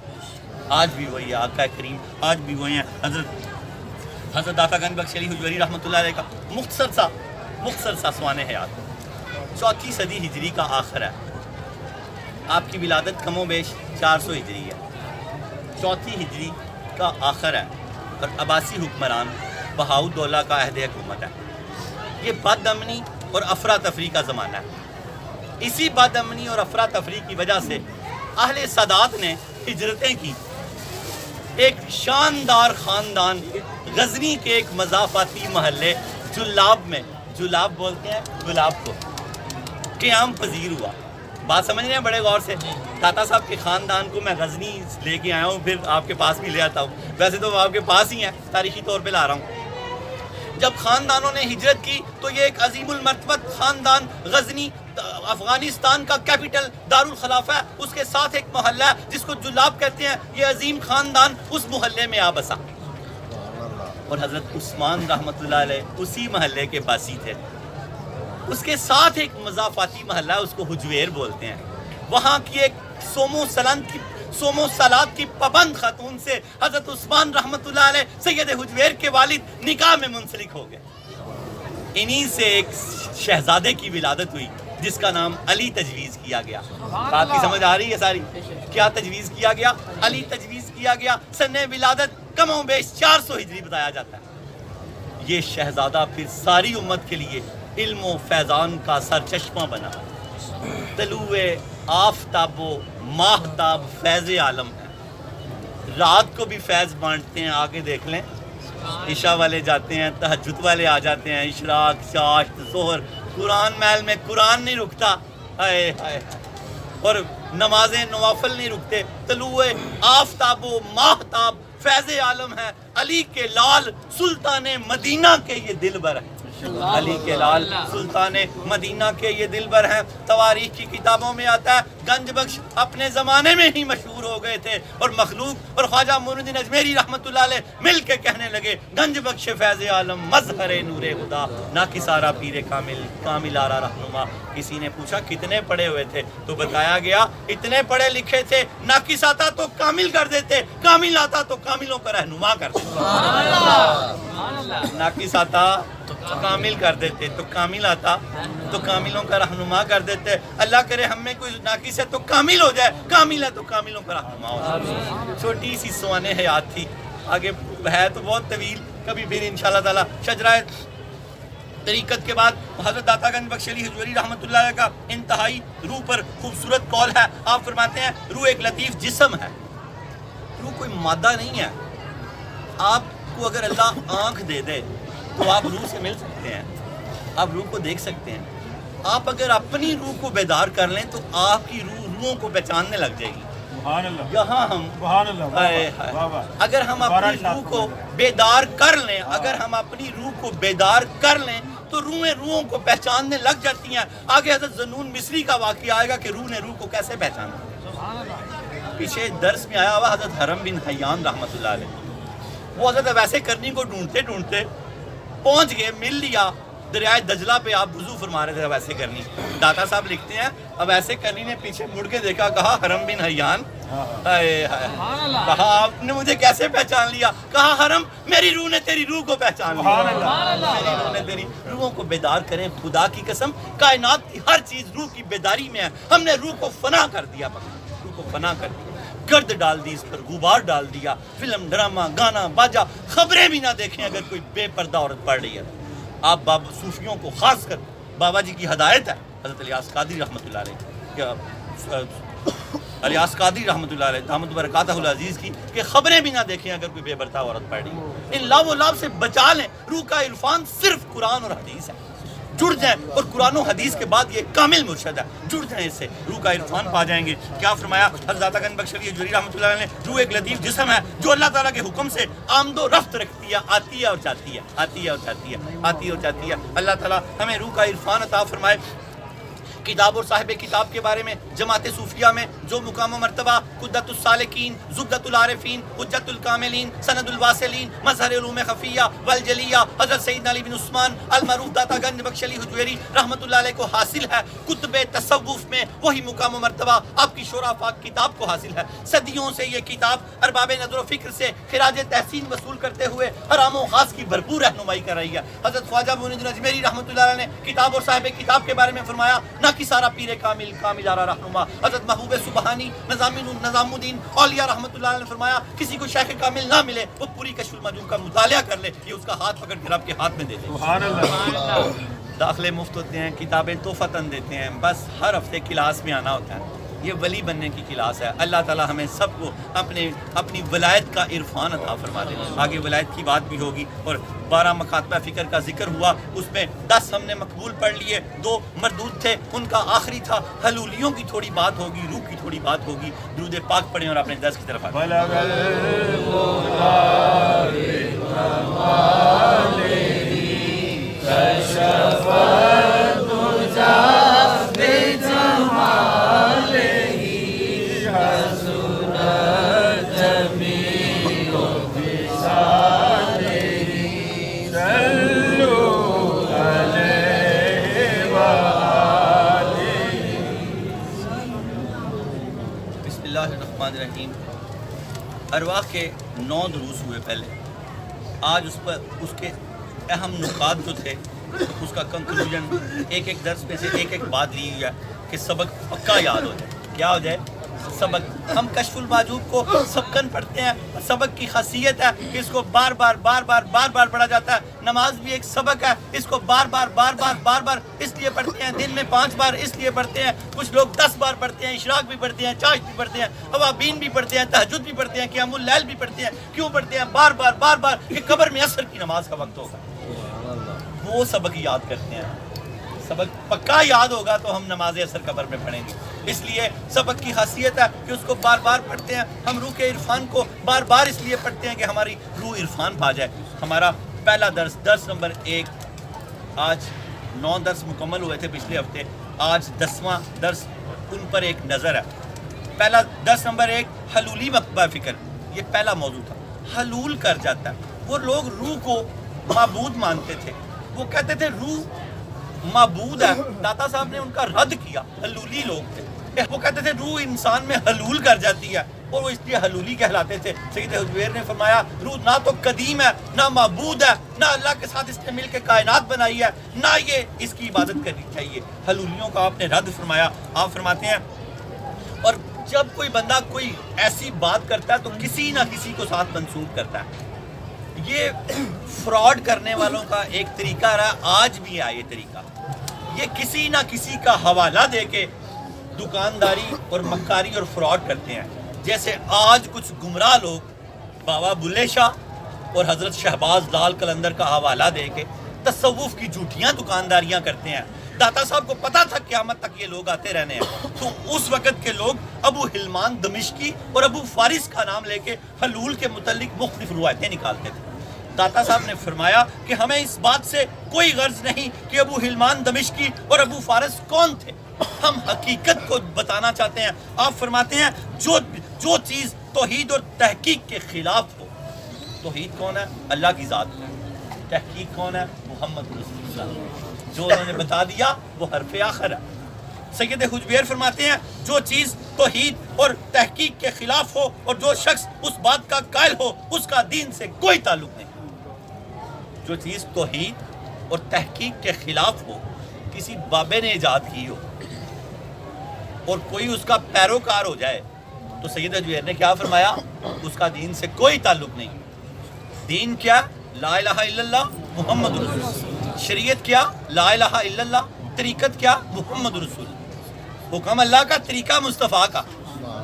آج بھی وہی ہے. آقا کریم آج بھی وہی ہیں. حضرت داتا گنج بخش علی حجویری رحمۃ اللہ علیہ کا مختصر سا سوانح حیات. 4 صدی ہجری کا آخر ہے. آپ کی ولادت کم و بیش 400 ہجری ہے. 4 ہجری کا آخر ہے، اور عباسی حکمران بہاؤالدولہ کا عہد حکومت ہے. یہ بد امنی اور افراتفری کا زمانہ ہے. اسی بد امنی اور افراتفری کی وجہ سے اہل سادات نے ہجرتیں کی. ایک شاندار خاندان غزنی کے ایک مضافاتی محلے جلاب میں، جلاب بولتے ہیں گلاب کو، قیام پذیر ہوا. بات سمجھ رہے ہیں بڑے غور سے؟ داتا صاحب کے خاندان کو میں غزنی لے کے آیا ہوں، پھر آپ کے پاس بھی لے آتا ہوں. ویسے تو وہ آپ کے پاس ہی ہیں، تاریخی طور پہ لا رہا ہوں. جب خاندانوں نے ہجرت کی تو یہ ایک عظیم المرتبت خاندان غزنی افغانستان کا کیپٹل دارالخلافہ ہے، اس کے ساتھ ایک محلہ ہے جس کو جلاب کہتے ہیں. یہ عظیم خاندان اس محلے میں آ بسا، اور حضرت عثمان رحمۃ اللہ علیہ اسی محلے کے باسی تھے. اس کے ساتھ ایک مضافاتی محلہ ہے، اس کو حجویر بولتے ہیں. وہاں کی ایک سومو سلاد کی پابند خاتون سے حضرت عثمان رحمۃ اللہ علیہ سید حجویر کے والد نکاح میں منسلک ہو گئے. انہی سے ایک شہزادے کی ولادت ہوئی جس کا نام علی تجویز کیا گیا. بات کی سمجھ آ رہی ہے ساری؟ کیا تجویز کیا گیا؟ علی تجویز کیا گیا. سن ولادت کم و بیش 400 ہجری بتایا جاتا ہے. یہ شہزادہ پھر ساری امت کے لیے علم و فیضان کا سرچشمہ بنا. طلوع آفتاب و ماہتاب فیض عالم ہے. رات کو بھی فیض بانٹتے ہیں، آگے دیکھ لیں. عشاء والے جاتے ہیں، تہجد والے آ جاتے ہیں، اشراق، چاشت، ظہر. قرآن محل میں قرآن نہیں رکتا، ہائے ہائے، اور نمازیں نوافل نہیں رکتے. طلوع آفتاب و ماہتاب فیض عالم ہے. علی کے لال سلطان مدینہ کے یہ دلبر ہیں. علی کے لال سلطان مدینہ کے یہ دلبر ہیں. تواریخ کی کتابوں میں آتا ہے گنج بخش اپنے زمانے میں ہی مشہور ہو گئے تھے، اور مخلوق اور خواجہ معین الدین اجمیری رحمۃ اللہ علیہ مل کے کہنے لگے گنج بخش فیض عالم مظہر نور خدا ناکسارا پیر کامل کامل آرا رہنما. کسی نے پوچھا کتنے پڑھے ہوئے تھے تو بتایا گیا اتنے پڑھے لکھے تھے، ناقص آتا تو کامل کر دیتے، کامل آتا تو کاملوں کا رہنما کر دیتے. ناقص آتا تو کامل کر دیتے، تو کامل آتا تو کاملوں کا رہنما کر دیتے. اللہ کرے ہم میں کوئی ناقص ہے تو کامل ہو جائے، کامل ہے تو کاملوں کا رہنما ہو جائے. چھوٹی سی سوانح حیات تھی، آگے ہے تو بہت طویل، کبھی پھر انشاءاللہ تعالی. شجرہ طریقت کے بعد حضرت داتا گنج بخش علی حجویری رحمۃ اللہ علیہ کا انتہائی روح پر خوبصورت قول ہے. آپ فرماتے ہیں روح ایک لطیف جسم ہے. روح کوئی مادہ نہیں ہے. آپ کو اگر اللہ آنکھ دے دے تو آپ روح سے مل سکتے ہیں، آپ روح کو دیکھ سکتے ہیں. آپ اگر اپنی روح کو بیدار کر لیں تو آپ کی روحوں کو پہچاننے لگ جائے گی. یہاں ہم اگر ہم اپنی روح کو بیدار کر لیں، اگر ہم اپنی روح کو بیدار کر لیں تو روحوں کو پہچاننے لگ جاتی ہیں. آگے حضرت ذنون مصری کا واقعہ آئے گا کہ روح نے روح کو کیسے پہچانا. پیچھے درس میں آیا ہوا حضرت حرم بن حیان رحمۃ اللہ علیہ، وہ حضرت ویسے کرنی کو ڈھونڈتے پہنچ گئے، مل لیا. دریائے دجلہ پہ آپ وضو فرما رہے تھے ویسے کرنی. داتا صاحب لکھتے ہیں اب ایسے کرنی نے پیچھے مڑ کے دیکھا، کہا حرم بن حیان، کہا آپ نے مجھے کیسے پہچان لیا؟ کہا حرم میری روح نے تیری روح کو پہچان لیا. میری روح نے تیری روحوں کو بیدار کریں. خدا کی قسم کائنات کی ہر چیز روح کی بیداری میں ہے. ہم نے روح کو فنا کر دیا، روح کو فنا کر دیا، گرد ڈال دی، اس پر غبار ڈال دیا. فلم، ڈرامہ، گانا، باجا، خبریں بھی نہ دیکھیں اگر کوئی بے پردہ عورت پڑھ رہی ہے. آپ صوفیوں کو خاص کر
بابا جی کی ہدایت ہے حضرت الیاس قادری رحمۃ اللہ علیہ، الیاس قادری رحمۃ اللہ علیہ دامت برکاتہ العزیز کی، کہ خبریں بھی نہ دیکھیں اگر کوئی بے برتا عورت پڑھ رہی ہے، ان لاو و لاب سے بچا لیں۔ روح کا عرفان صرف قرآن اور حدیث ہے، جڑ جائیں، اور قرآن و حدیث کے بعد یہ کامل مرشد ہے، جڑ جائیں اس سے، روح کا عرفان پا جائیں گے۔ کیا فرمایا حضرت گنج بخش علی جوہری رحمۃ اللہ علیہ نے، روح ایک لطیف جسم ہے جو اللہ تعالیٰ کے حکم سے آمد و رفت رکھتی ہے، آتی ہے اور جاتی ہے، آتی ہے اور جاتی ہے، آتی ہے اور جاتی ہے۔ اللہ تعالیٰ ہمیں روح کا عرفان عطا فرمائے۔ کتاب اور صاحب کتاب کے بارے میں جماعت صوفیہ میں جو مقام و مرتبہ قدت السالکین، زبدۃ العارفین، حجت الکاملین، سند الواصلین، مظہر علوم خفیہ والجلیہ حضرت سیدنا علی بن عثمان المعروف داتا گنج بخش علی حجویری رحمۃ اللہ علیہ کو حاصل ہے، کتب تصوف میں وہی مقام و مرتبہ آپ کی شورا پاک کتاب کو حاصل ہے۔ صدیوں سے یہ کتاب ارباب نظر و فکر سے خراج تحسین وصول کرتے ہوئے حرام و خاص کی بھرپور رہنمائی کر رہی ہے۔ حضرت خواجہ معین اجمیری رحمۃ اللہ علیہ نے کتاب اور صاحب کتاب کے بارے میں فرمایا، نہ کہ سارا پیر کامل کامل آرا رہنما۔ حضرت محبوب سبحانی نظام الدین اولیاء رحمۃ اللہ علیہ نے فرمایا، کسی کو شیخ کامل نہ ملے وہ پوری کشف المجون کا مطالعہ کر لے، یہ اس کا ہاتھ پکڑ کے رب کے ہاتھ میں دے دے۔ سبحان اللہ۔ داخلے مفت ہوتے ہیں، کتابیں تحفتاً دیتے ہیں، بس ہر ہفتے کلاس میں آنا ہوتا ہے، یہ ولی بننے کی کلاس ہے۔ اللہ تعالیٰ ہمیں سب کو اپنی ولایت کا عرفان عطا فرما دے۔ آگے ولایت کی بات بھی ہوگی، اور 12 مکاتبہ فکر کا ذکر ہوا، اس میں 10 ہم نے مقبول پڑھ لیے، 2 مردود تھے، ان کا آخری تھا حلولیوں کی تھوڑی بات ہوگی، روح کی تھوڑی بات ہوگی۔ درود پاک پڑھیں اور اپنے درس کی طرف آگے۔ ارواح کے 9 دروس ہوئے پہلے، آج اس کے اہم نکات جو تھے اس کا کنکلوژن ایک ایک درس میں سے ایک بات لی ہوئی ہے کہ سبق پکا یاد ہو جائے۔ کیا ہو جائے؟ سبق۔ ہم کشف المحجوب کو سبقن پڑھتے ہیں، سبق کی خاصیت ہے کہ اس کو بار بار پڑھا جاتا ہے۔ نماز بھی ایک سبق ہے، اس کو بار بار اس لیے پڑھتے ہیں، دن میں 5 بار اس لیے پڑھتے ہیں، کچھ لوگ 10 بار پڑھتے ہیں، اشراق بھی پڑھتے ہیں، چاشت بھی پڑھتے ہیں، اوابین بھی پڑھتے ہیں، تہجد بھی پڑھتے ہیں، قیام اللیل بھی پڑھتے ہیں۔ کیوں پڑھتے ہیں بار بار؟ کہ قبر میں عصر کی نماز کا وقت ہوگا، وہ سبق یاد کرتے ہیں۔ سبق پکا یاد ہوگا تو ہم نماز عصر قبر میں پڑھیں گے۔ اس لیے سبق کی خاصیت ہے کہ اس کو بار پڑھتے ہیں۔ ہم روح کے عرفان کو بار اس لیے پڑھتے ہیں کہ ہماری روح عرفان پا جائے۔ ہمارا پہلا درس نمبر 1، آج 9 درس مکمل ہوئے تھے پچھلے ہفتے، آج 10واں درس، ان پر ایک نظر ہے۔ پہلا درس نمبر 1 حلولی مکتبہ فکر، یہ پہلا موضوع تھا۔ حلول کر جاتا ہے، وہ لوگ روح کو معبود مانتے تھے، وہ کہتے تھے روح معبود ہے۔ داتا صاحب نے ان کا رد کیا، حلولی لوگ تھے، وہ کہتے تھے روح انسان میں حلول کر جاتی ہے، اور وہ اس لیے حلولی کہلاتے تھے۔ سید حجویر نے فرمایا روح نہ تو قدیم ہے، نہ معبود ہے، نہ اللہ کے ساتھ اس نے مل کے کائنات بنائی ہے، نہ یہ اس کی عبادت کرنی چاہیے۔ حلولیوں کا آپ نے رد فرمایا۔ آپ فرماتے ہیں، اور جب کوئی بندہ کوئی ایسی بات کرتا ہے تو کسی نہ کسی کو ساتھ منسوب کرتا ہے۔ یہ فراڈ کرنے والوں کا ایک طریقہ رہا، آج بھی ہے یہ طریقہ۔ یہ کسی نہ کسی کا حوالہ دے کے دکانداری اور مکاری اور فراڈ کرتے ہیں۔ جیسے آج کچھ گمراہ لوگ بابا بلے شاہ اور حضرت شہباز لال قلندر کا حوالہ دے کے تصوف کی جھوٹیاں دکانداریاں کرتے ہیں۔ داتا صاحب کو پتا تھا قیامت تک یہ لوگ آتے رہنے ہیں، تو اس وقت کے لوگ ابو حلمان دمشقی اور ابو فارس کا نام لے کے حلول کے متعلق مختلف روایتیں نکالتے تھے۔ داتا صاحب نے فرمایا کہ ہمیں اس بات سے کوئی غرض نہیں کہ ابو حلمان دمشقی اور ابو فارس کون تھے، ہم حقیقت کو بتانا چاہتے ہیں۔ آپ فرماتے ہیں جو چیز توحید اور تحقیق کے خلاف ہو، توحید کون ہے؟ اللہ کی ذات ہے۔ تحقیق کون ہے؟ محمد رسول اللہ۔ جو انہوں نے بتا دیا وہ حرف آخر ہے۔ سید حجویر فرماتے ہیں جو چیز توحید اور تحقیق کے خلاف ہو اور جو شخص اس بات کا قائل ہو اس کا دین سے کوئی تعلق نہیں۔ جو چیز توحید اور تحقیق کے خلاف ہو، کسی بابے نے ایجاد کی ہو اور کوئی اس کا پیروکار ہو جائے، تو سید حجویر نے کیا فرمایا؟ اس کا دین سے کوئی تعلق نہیں۔ دین کیا؟ لا الہ الا اللہ محمد رسول اللہ۔ شریعت کیا؟ لا الہ الا اللہ
طریقت کیا؟ محمد رسول، حکم اللہ کا، طریقہ مصطفیٰ کا.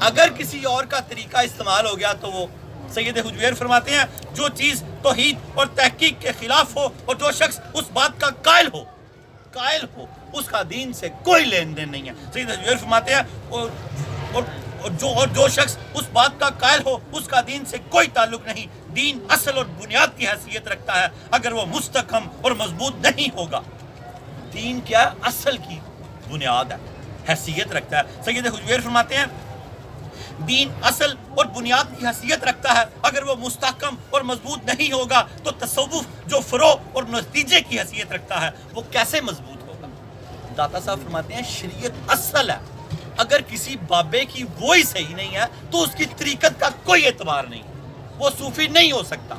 اگر کسی اور کا طریقہ استعمال ہو گیا تو وہ سید حجویر فرماتے ہیں جو چیز توحید اور تحقیق کے خلاف ہو اور جو شخص اس بات کا قائل ہو اس کا دین سے کوئی لین دین نہیں ہے. سید حجویر فرماتے ہیں اور جو شخص اس بات کا قائل ہو اس کا دین سے کوئی تعلق نہیں. دین اصل اور بنیاد کی حیثیت رکھتا ہے اگر وہ مستحکم اور مضبوط نہیں ہوگا. دین کیا ہے؟ اصل کی بنیاد ہے، حیثیت رکھتا ہے. سید حجویر فرماتے ہیں دین اصل اور بنیاد کی حیثیت رکھتا ہے اگر وہ مستحکم اور مضبوط نہیں ہوگا تو تصوف جو فروع اور نتیجے کی حیثیت رکھتا ہے وہ کیسے مضبوط ہوگا؟ داتا صاحب فرماتے ہیں شریعت اصل ہے، اگر کسی بابے کی وہی صحیح نہیں ہے تو اس کی طریقت کا کوئی اعتبار نہیں، وہ صوفی نہیں ہو سکتا.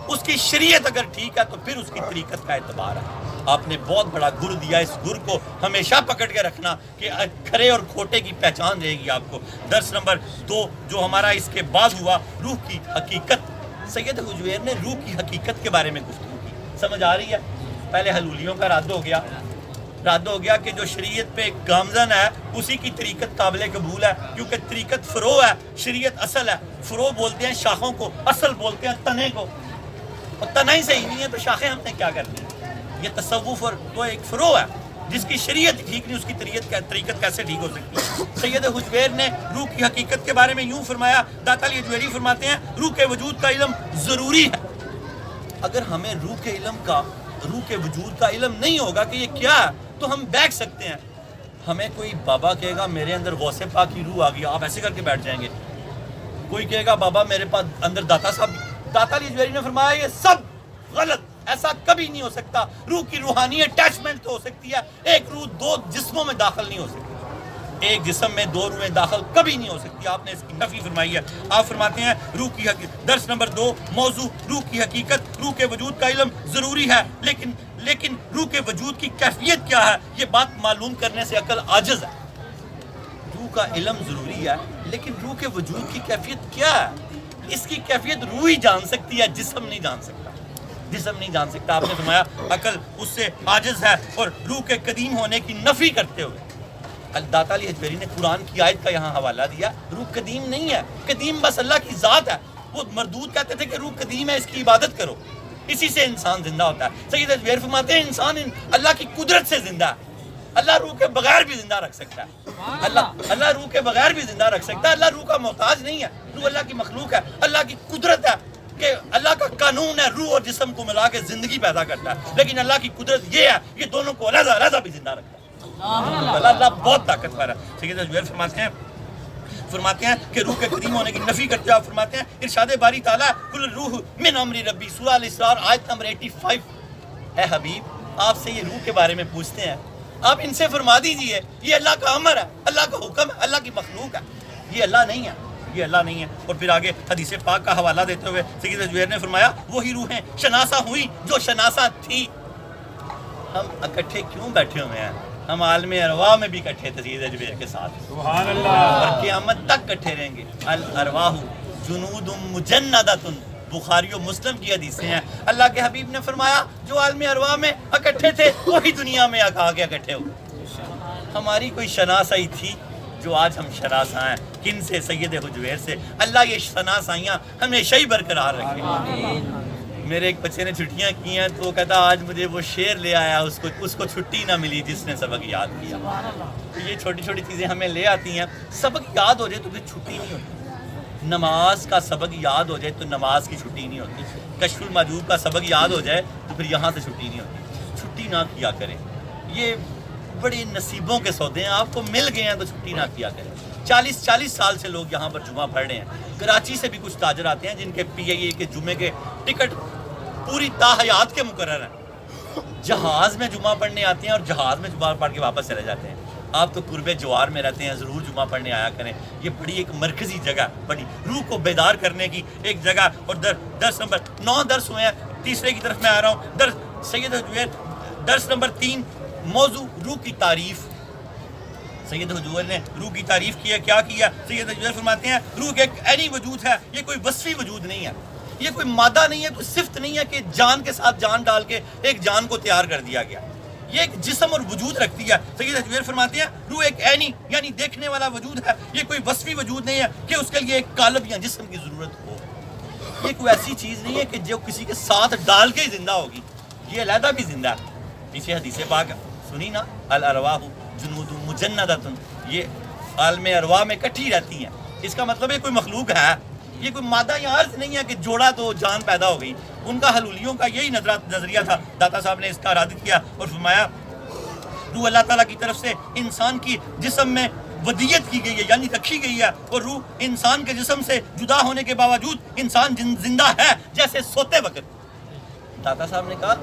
اس کی شریعت اگر ٹھیک ہے تو پھر اس کی طریقت کا اعتبار ہے. آپ نے بہت بڑا گر دیا، اس گر کو ہمیشہ پکڑ کے رکھنا کہ کھرے اور کھوٹے کی پہچان رہے گی آپ کو. درس نمبر 2 جو ہمارا اس کے بعد ہوا، روح کی حقیقت. سید حجویر نے روح کی حقیقت کے بارے میں گفتگو کی. سمجھ آ رہی ہے؟ پہلے حلولیوں کا رد ہو گیا کہ جو شریعت پہ گامزن ہے اسی کی طریقت قابل قبول ہے کیونکہ طریقت فروع ہے، شریعت اصل ہے. فروع بولتے ہیں شاخوں کو، اصل بولتے ہیں تنے کو، اور تنا ہی صحیح نہیں ہے تو شاخیں ہم نے کیا کرنی ہیں؟ یہ تصوف اور تو ایک فروع ہے، جس کی شریعت ٹھیک نہیں اس کی طریقت کیسے ٹھیک ہو سکتی ہے؟ سید حجویر نے روح کی حقیقت کے بارے میں یوں فرمایا. داتا علی حجویری فرماتے ہیں روح کے وجود کا علم ضروری ہے. اگر ہمیں روح کے وجود کا علم نہیں ہوگا کہ یہ کیا ہے تو ہم بیٹھ سکتے ہیں. ہمیں کوئی بابا کہے گا میرے اندر غوث پاک کی روح آ گئی، آپ ایسے کر کے بیٹھ جائیں گے. کوئی کہے گا بابا میرے پاس اندر داتا علی حجویری نے فرمایا یہ سب غلط، ایسا کبھی نہیں ہو سکتا. روح کی روحانی اٹیچمنٹ تو ہو سکتی ہے، ایک روح 2 جسموں میں داخل نہیں ہو سکتی، ایک جسم میں 2 روحیں داخل کبھی نہیں ہو سکتی. آپ نے اس کی نفی فرمائی ہے. آپ فرماتے ہیں روح کی حقیقت. درس نمبر 2 موضوع روح کی حقیقت. روح کے وجود کا علم ضروری ہے لیکن روح کے وجود کی کیفیت کیا ہے یہ بات معلوم کرنے سے عقل عاجز ہے. روح کا علم ضروری ہے لیکن روح کے وجود کی کیفیت کیا ہے؟ اس کی کیفیت روح ہی جان سکتی ہے، جسم نہیں جان سکتا. آپ نے فرمایا عقل اس سے عاجز ہے. اور روح کے قدیم ہونے کی نفی کرتے ہوئے داتا علی حجویری نے قرآن کی آیت کا یہاں حوالہ دیا. روح قدیم نہیں ہے، قدیم بس اللہ کی ذات ہے. وہ مردود کہتے تھے کہ روح قدیم ہے، اس کی عبادت کرو، اسی سے انسان زندہ ہوتا ہے. سید حجویر فرماتے ہیں انسان اللہ کی قدرت سے زندہ ہے. اللہ روح کے بغیر بھی زندہ رکھ سکتا ہے. اللہ روح کے بغیر بھی زندہ رکھ سکتا ہے. اللہ روح کا محتاج نہیں ہے. روح اللہ کی مخلوق ہے، اللہ کی قدرت ہے کہ اللہ کا قانون ہے روح اور جسم کو ملا کے زندگی پیدا کرتا ہے. لیکن اللہ کی قدرت یہ ہے یہ دونوں کو علیحدہ بھی زندہ رکھتا ہے. اللہ بہت طاقتور ہے. سید حجویر فرماتے ہیں کہ روح کے قدیم ہونے کی نفی کرتے ہیں. آپ فرماتے ہیں ارشاد باری تعالیٰ کل روح من امر ربی، سورہ الاسراء آیت نمبر 85. اے حبیب آپ سے یہ روح کے بارے میں پوچھتے ہیں، آپ ان سے فرما دیجئے یہ اللہ کا امر ہے، اللہ کا حکم ہے، اللہ کی مخلوق ہے، یہ اللہ نہیں ہے. اور پھر آگے حدیث پاک کا حوالہ دیتے ہوئے سید حجویر نے فرمایا وہی روحیں شناسا ہوئی جو شناسا تھی. ہم اکٹھے کیوں بیٹھے ہوئے ہیں؟ ہم عالم ارواح میں بھی اکٹھے تھے سید حجویر کے ساتھ، سبحان اللہ، اور قیامت تک اکٹھے رہیں گے. الارواح جنود مجندۃ، بخاری و مسلم کی حدیثیں ہیں. اللہ کے حبیب نے فرمایا جو عالم ارواح میں اکٹھے تھے وہی دنیا میں آ کے اکٹھے ہوئے. ہماری کوئی شناسائی تھی جو آج ہم شناسا ہیں. کن سے؟ سید حجویر سے. اللہ یہ شناسائیاں ہمیشہ ہی برقرار رکھے. میرے ایک بچے نے چھٹیاں کی ہیں تو وہ کہتا آج مجھے وہ شعر لے آیا، اس کو چھٹی نہ ملی جس نے سبق یاد کیا. تو یہ چھوٹی چھوٹی چیزیں ہمیں لے آتی ہیں. سبق یاد ہو جائے تو پھر چھٹی نہیں ہوتی. نماز کا سبق یاد ہو جائے تو نماز کی چھٹی نہیں ہوتی. کشف المحجوب کا سبق یاد ہو جائے تو پھر یہاں سے چھٹی نہیں ہوتی. چھٹی نہ کیا کریں، یہ بڑے نصیبوں کے سودے ہیں. آپ کو مل گئے ہیں تو چھٹی نہ کیا کریں. 40 سال سے لوگ یہاں پر جمعہ پڑھ رہے ہیں. کراچی سے بھی کچھ تاجر آتے ہیں جن کے PIA کے جمعے کے ٹکٹ پوری تاحیات کے مقرر ہیں. جہاز میں جمعہ پڑھنے آتے ہیں اور جہاز میں جمعہ پڑھ کے واپس چلے جاتے ہیں. آپ تو قرب جوار میں رہتے ہیں، ضرور جمعہ پڑھنے آیا کریں. یہ بڑی ایک مرکزی جگہ، بڑی روح کو بیدار کرنے کی ایک جگہ. اور درس نمبر 9 درس ہوئے ہیں، تیسرے کی طرف میں آ رہا ہوں. درس سید حجویر درس نمبر 3 موضوع روح کی تعریف. سید حجویر نے روح کی تعریف کی ہے. کیا کیا؟ سید حجویر فرماتے ہیں روح ایک عینی وجود ہے، یہ کوئی وصفی وجود نہیں ہے، یہ کوئی مادہ نہیں ہے، کوئی صفت نہیں ہے کہ جان کے ساتھ جان ڈال کے ایک جان کو تیار کر دیا گیا. یہ ایک جسم اور وجود رکھتی ہے. سید حجویر فرماتے ہیں روح ایک عینی یعنی دیکھنے والا وجود ہے. یہ کوئی وصفی وجود نہیں ہے کہ اس کے لیے ایک قالب یا جسم کی ضرورت ہو. یہ کوئی ایسی چیز نہیں ہے کہ جو کسی کے ساتھ ڈال کے ہی زندہ ہوگی. یہ علیحدہ بھی زندہ ہے. پیچھے حدیث پاک سنی نا الارواح جنود مجندۃ، یہ عالم ارواح میں کٹھی رہتی ہیں. اس کا مطلب یہ کوئی مخلوق ہے، یہ کوئی مادہ یا عرض نہیں ہے کہ جوڑا تو جان پیدا ہو گئی. ان کا حلولیوں کا یہی نظریہ تھا. داتا صاحب نے اس کا ارادت کیا اور فرمایا روح اللہ تعالیٰ کی طرف سے انسان کی جسم میں ودیت کی گئی ہے یعنی رکھی گئی ہے، اور روح انسان کے جسم سے جدا ہونے کے باوجود انسان زندہ ہے جیسے سوتے وقت. داتا صاحب نے کہا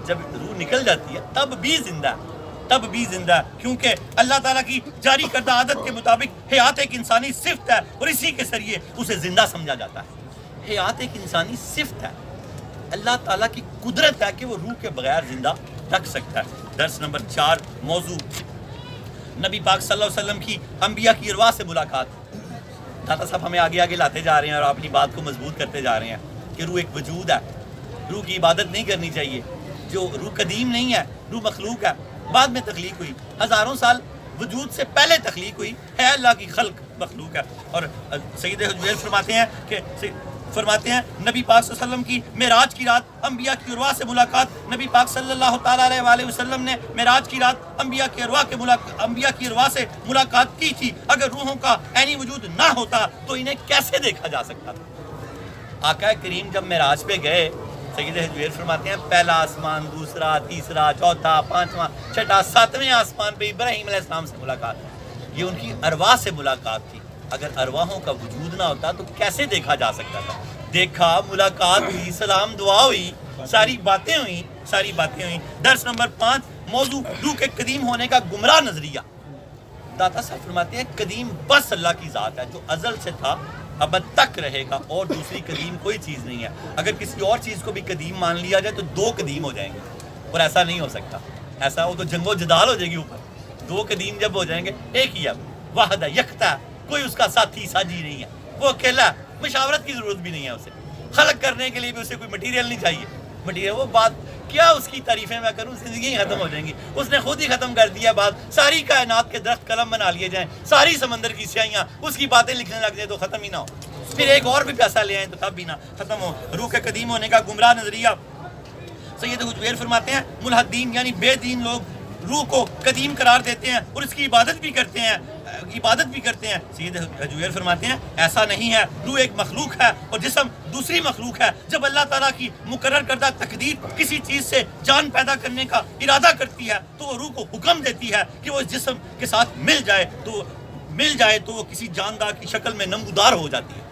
جب روح نکل جاتی ہے تب بھی زندہ ہے، تب بھی زندہ ہے، کیونکہ اللہ تعالیٰ کی جاری کردہ عادت کے مطابق حیات ایک انسانی صفت ہے اور اسی کے ذریعے اسے زندہ سمجھا جاتا ہے. حیات ایک انسانی صفت ہے، اللہ تعالیٰ کی قدرت ہے کہ وہ روح کے بغیر زندہ رکھ سکتا ہے. درس نمبر 4 موضوع نبی پاک صلی اللہ علیہ وسلم کی انبیاء کی ارواح سے ملاقات. داتا صاحب ہمیں آگے آگے لاتے جا رہے ہیں اور اپنی بات کو مضبوط کرتے جا رہے ہیں کہ روح ایک وجود ہے. روح کی عبادت نہیں کرنی چاہیے. جو روح قدیم نہیں ہے، روح مخلوق ہے، بعد میں تخلیق ہوئی، ہزاروں سال وجود سے پہلے تخلیق ہوئی ہے، اللہ کی خلق مخلوق ہے. اور سید حجویر فرماتے ہیں نبی پاک صلی اللہ علیہ وسلم کی معراج کی رات انبیاء کی ارواح سے ملاقات. نبی پاک صلی اللہ تعالیٰ علیہ وآلہ وسلم نے معراج کی رات انبیاء کی ارواح سے ملاقات کی تھی. اگر روحوں کا عینی وجود نہ ہوتا تو انہیں کیسے دیکھا جا سکتا تھا؟ آقا کریم جب معراج پہ گئے، سید حجویر فرماتے ہیں پہلا آسمان، دوسرا، تیسرا، چوتھا، پانچواں، چھٹا، ساتویں آسمان پہ ابراہیم علیہ السلام سے ملاقات. یہ ان کی ارواح سے ملاقات تھی. اگر ارواحوں کا وجود نہ ہوتا تو کیسے دیکھا جا سکتا تھا؟ دیکھا، ملاقات ہوئی، سلام دعا ہوئی، ساری باتیں ہوئیں. درس نمبر 5 موضوع روح کے قدیم ہونے کا گمراہ نظریہ. داتا صاحب فرماتے ہیں قدیم بس اللہ کی ذات ہے جو ازل سے تھا ابد تک رہے گا، اور دوسری قدیم کوئی چیز نہیں ہے. اگر کسی اور چیز کو بھی قدیم مان لیا جائے تو 2 قدیم ہو جائیں گے، اور ایسا نہیں ہو سکتا. ایسا وہ تو جنگ و جدال ہو جائے گی اوپر. 2 قدیم جب ہو جائیں گے، ایک ہی ہے، واحد ہے، یکتا ہے، کوئی اس کا ساتھی ساجی نہیں ہے، وہ اکیلا ہے، مشاورت کی ضرورت بھی نہیں ہے اسے. خلق کرنے کے لیے بھی اسے کوئی مٹیریل نہیں چاہیے. مٹیریل وہ بات کیا اس کی تعریفیں میں کروں، زندگی ہی ختم ہو جائیں گی. اس نے خود ہی ختم کر دیا بات. ساری کائنات کے درخت قلم بنا لیے جائیں، ساری سمندر کی سیاہیاں اس کی باتیں لکھنے لگ جائیں تو ختم ہی نہ ہو. پھر ایک اور بھی پیسہ لے آئیں تو تب بھی نہ ختم ہو. روح کے قدیم ہونے کا گمراہ نظریہ. سید حجویر فرماتے ہیں ملحدین یعنی بے دین لوگ روح کو قدیم قرار دیتے ہیں اور اس کی عبادت بھی کرتے ہیں. سید حجویر فرماتے ہیں ایسا نہیں ہے. روح ایک مخلوق ہے اور جسم دوسری مخلوق ہے. جب اللہ تعالیٰ کی مقرر کردہ تقدیر کسی چیز سے جان پیدا کرنے کا ارادہ کرتی ہے تو وہ روح کو حکم دیتی ہے کہ وہ اس جسم کے ساتھ مل جائے تو وہ کسی جاندار کی شکل میں نمودار ہو جاتی ہے.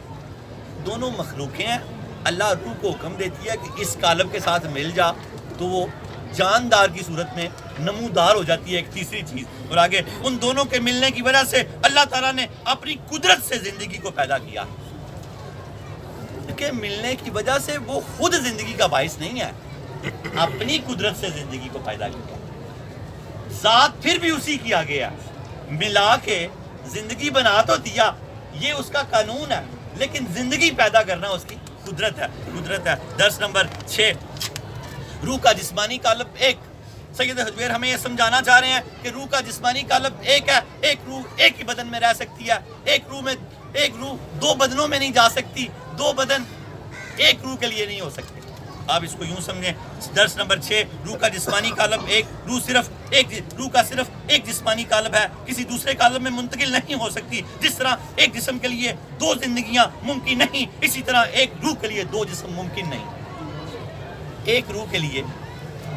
دونوں مخلوقیں ہیں. اللہ روح کو حکم دیتی ہے کہ اس قالب کے ساتھ مل جا تو وہ جاندار کی صورت میں نمودار ہو جاتی ہے. ایک تیسری چیز اور آگے ان دونوں کے ملنے کی وجہ سے اللہ تعالیٰ نے اپنی قدرت سے زندگی کو پیدا کیا. کہ ملنے کی وجہ سے وہ خود زندگی کا باعث نہیں ہے، اپنی قدرت سے زندگی کو پیدا کیا. ذات پھر بھی اسی کی آگے ہے. ملا کے زندگی بنا تو دیا، یہ اس کا قانون ہے، لیکن زندگی پیدا کرنا اس کی قدرت ہے. درس نمبر 6 روح کا جسمانی قالب ایک. سید حجویر ہمیں یہ سمجھانا چاہ رہے ہیں کہ روح کا جسمانی قالب ایک ہے. ایک روح ایک ہی بدن میں رہ سکتی ہے. ایک روح 2 بدنوں میں نہیں جا سکتی. 2 بدن ایک روح کے لیے نہیں ہو سکتے. آپ اس کو یوں سمجھیں. درس نمبر 6 روح کا جسمانی قالب ایک. روح کا صرف ایک جسمانی قالب ہے، کسی دوسرے قالب میں منتقل نہیں ہو سکتی. جس طرح ایک جسم کے لیے 2 زندگیاں ممکن نہیں، اسی طرح ایک روح کے لیے 2 جسم ممکن نہیں. ایک روح کے لیے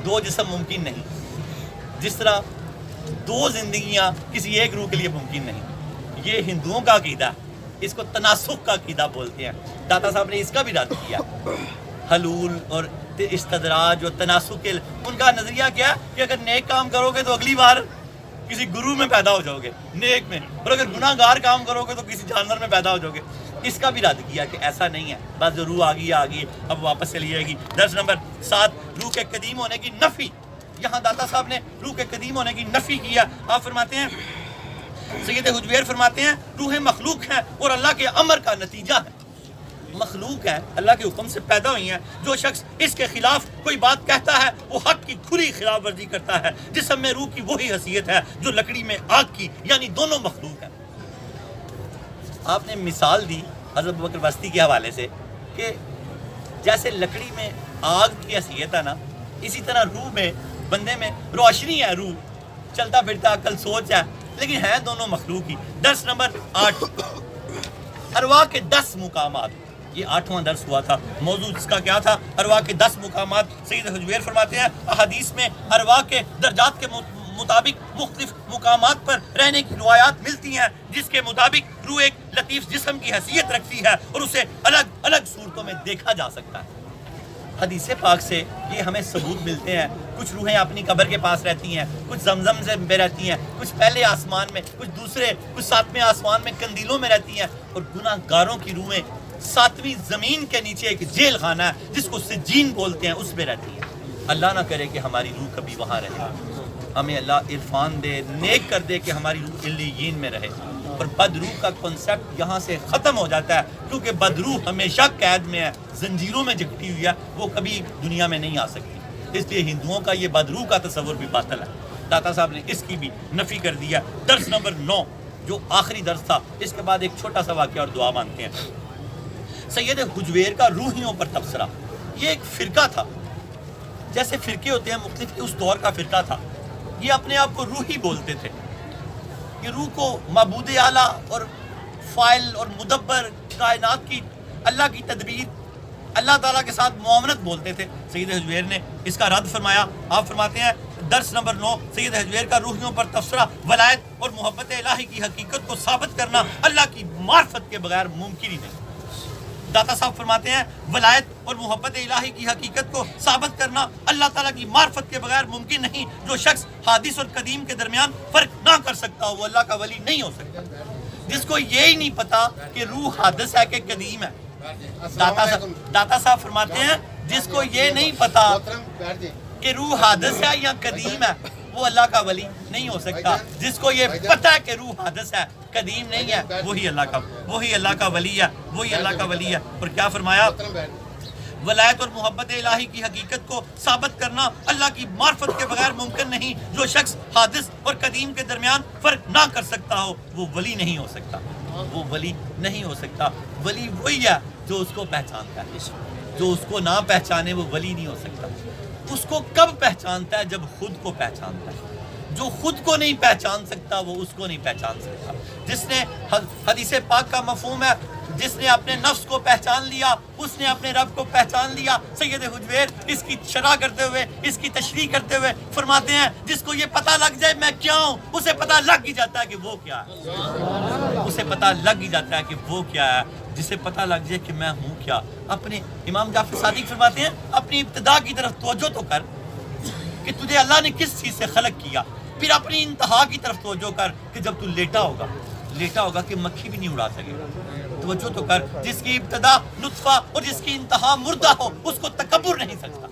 2 جسم ممکن نہیں، جس طرح 2 زندگیاں کسی ایک روح کے لیے ممکن نہیں. یہ ہندوؤں کا عقیدہ، اس کو تناسخ کا عقیدہ بولتے ہیں. داتا صاحب نے اس کا بھی رد کیا. حلول اور استدراج اور تناسخ ان کا نظریہ کیا کہ اگر نیک کام کرو گے تو اگلی بار کسی گرو میں پیدا ہو جاؤ گے نیک میں، اور اگر گناہ گار کام کرو گے تو کسی جانور میں پیدا ہو جاؤ گے. اس کا بھی رد کیا کہ ایسا نہیں ہے، بس جو روح آ گئی اب واپس چلی جائے گی. درس نمبر 7 روح کے قدیم ہونے کی نفی. یہاں داتا صاحب نے روح کے قدیم ہونے کی نفی کیا. آپ فرماتے ہیں سید حجویر فرماتے ہیں روح مخلوق ہے اور اللہ کے امر کا نتیجہ ہے. مخلوق ہے، اللہ کے حکم سے پیدا ہوئی ہیں. جو شخص اس کے خلاف کوئی بات کہتا ہے وہ حق کی کھلی خلاف ورزی کرتا ہے. جسم میں روح کی وہی حیثیت ہے جو لکڑی میں آگ کی، یعنی دونوں مخلوق ہیں. آپ نے مثال دی حضرت ابوبکر بستی کے حوالے سے کہ جیسے لکڑی میں آگ کی حیثیت ہے نا، اسی طرح روح میں، بندے میں روشنی ہے. روح چلتا پھرتا عقل سوچ ہے، لیکن ہے دونوں مخلوق ہی. درس نمبر 8 ارواح کے 10 مقامات. یہ 8واں درس ہوا تھا. موضوع اس کا کیا تھا؟ ارواح کے 10 مقامات. سید حجویر فرماتے ہیں احادیث میں ارواح کے درجات کے مطابق مختلف مقامات پر رہنے کی روایات ملتی ہیں، جس کے مطابق روح ایک لطیف جسم کی حیثیت رکھتی ہے اور اسے الگ الگ صورتوں میں دیکھا جا سکتا ہے. حدیث پاک سے یہ ہمیں ثبوت ملتے ہیں. کچھ روحیں اپنی قبر کے پاس رہتی ہیں، کچھ زمزم سے میں رہتی ہیں، کچھ پہلے آسمان میں، کچھ دوسرے، کچھ 7ویں آسمان میں قندیلوں میں رہتی ہیں، اور گناہ گاروں کی روحیں 7ویں زمین کے نیچے ایک جیل خانہ ہے جس کو سجین بولتے ہیں، اس میں رہتی ہیں. اللہ نہ کرے کہ ہماری روح کبھی وہاں رہے. ہمیں اللہ عرفان دے، نیک کر دے کہ ہماری روح علیین میں رہے. اور بدروح کا کنسیپٹ یہاں سے ختم ہو جاتا ہے، کیونکہ بدروح ہمیشہ قید میں ہے، زنجیروں میں جکڑی ہوئی ہے، وہ کبھی دنیا میں نہیں آ سکتی. اس لیے ہندوؤں کا یہ بدروح کا تصور بھی باطل ہے. داتا صاحب نے اس کی بھی نفی کر دیا. درس نمبر 9 جو آخری درس تھا، اس کے بعد ایک چھوٹا سا واقعہ اور دعا مانگتے ہیں. سید حجویر کا روحیوں پر تبصرہ. یہ ایک فرقہ تھا، جیسے فرقے ہوتے ہیں مختلف، اس دور کا فرقہ تھا. یہ اپنے آپ کو روحی بولتے تھے. یہ روح کو معبود اعلیٰ اور فاعل اور مدبر کائنات کی، اللہ کی تدبیر، اللہ تعالیٰ کے ساتھ معاونت بولتے تھے. سید حجویر نے اس کا رد فرمایا. آپ فرماتے ہیں درس نمبر 9 سید حجویر کا روحیوں پر تبصرہ. ولایت اور محبت الہی کی حقیقت کو ثابت کرنا اللہ کی معرفت کے بغیر ممکن ہی نہیں. داتا صاحب فرماتے ہیں ولایت اور محبت الہی کی حقیقت کو ثابت کرنا اللہ تعالیٰ کی معرفت کے بغیر ممکن نہیں. جو شخص حادث اور قدیم کے درمیان فرق نہ کر سکتا ہو وہ اللہ کا ولی نہیں ہو سکتا. جس کو یہی نہیں پتا کہ روح حادث ہے کہ قدیم ہے. داتا صاحب فرماتے ہیں جس کو یہ نہیں پتا کہ روح حادث ہے یا قدیم ہے وہ اللہ کا ولی نہیں ہو سکتا. جس کو یہ پتا ہے کہ روح حادث ہے، قدیم نہیں ہے، وہی اللہ کا ولی ہے، وہی اللہ کا ولی ہے. اور کیا فرمایا؟ ولایت اور محبت الہی کی حقیقت کو ثابت کرنا اللہ کی معرفت کے بغیر ممکن نہیں. جو شخص حادث اور قدیم کے درمیان فرق نہ کر سکتا ہو وہ ولی نہیں ہو سکتا. وہ ولی نہیں ہو سکتا. ولی وہی ہے جو اس کو پہچانتا ہے. جو اس کو نہ پہچانے وہ ولی نہیں ہو سکتا. اس کو کب پہچانتا ہے؟ جب خود کو پہچانتا ہے. جو خود کو نہیں پہچان سکتا وہ اس کو نہیں پہچان سکتا. جس نے حدیث پاک کا مفہوم ہے، جس نے اپنے نفس کو پہچان لیا اس نے اپنے رب کو پہچان لیا. سید حجویر اس کی شرح کرتے ہوئے، اس کی تشریح کرتے ہوئے فرماتے ہیں جس کو یہ پتہ لگ جائے میں کیا ہوں، اسے پتہ لگ ہی جاتا ہے کہ وہ کیا ہے. اسے پتہ لگ ہی جاتا ہے کہ وہ کیا ہے. جسے پتہ لگ جائے کہ میں ہوں کیا. اپنے امام جعفر صادق فرماتے ہیں اپنی ابتدا کی طرف توجہ تو کر کہ تجھے اللہ نے کس چیز سے خلق کیا، پھر اپنی انتہا کی طرف توجہ کر کہ جب تو لیٹا ہوگا کہ مکھی بھی نہیں اڑا سکے گا. توجہ تو کر جس کی ابتدا نطفہ اور جس کی انتہا مردہ ہو اس کو تکبر نہیں سکتا.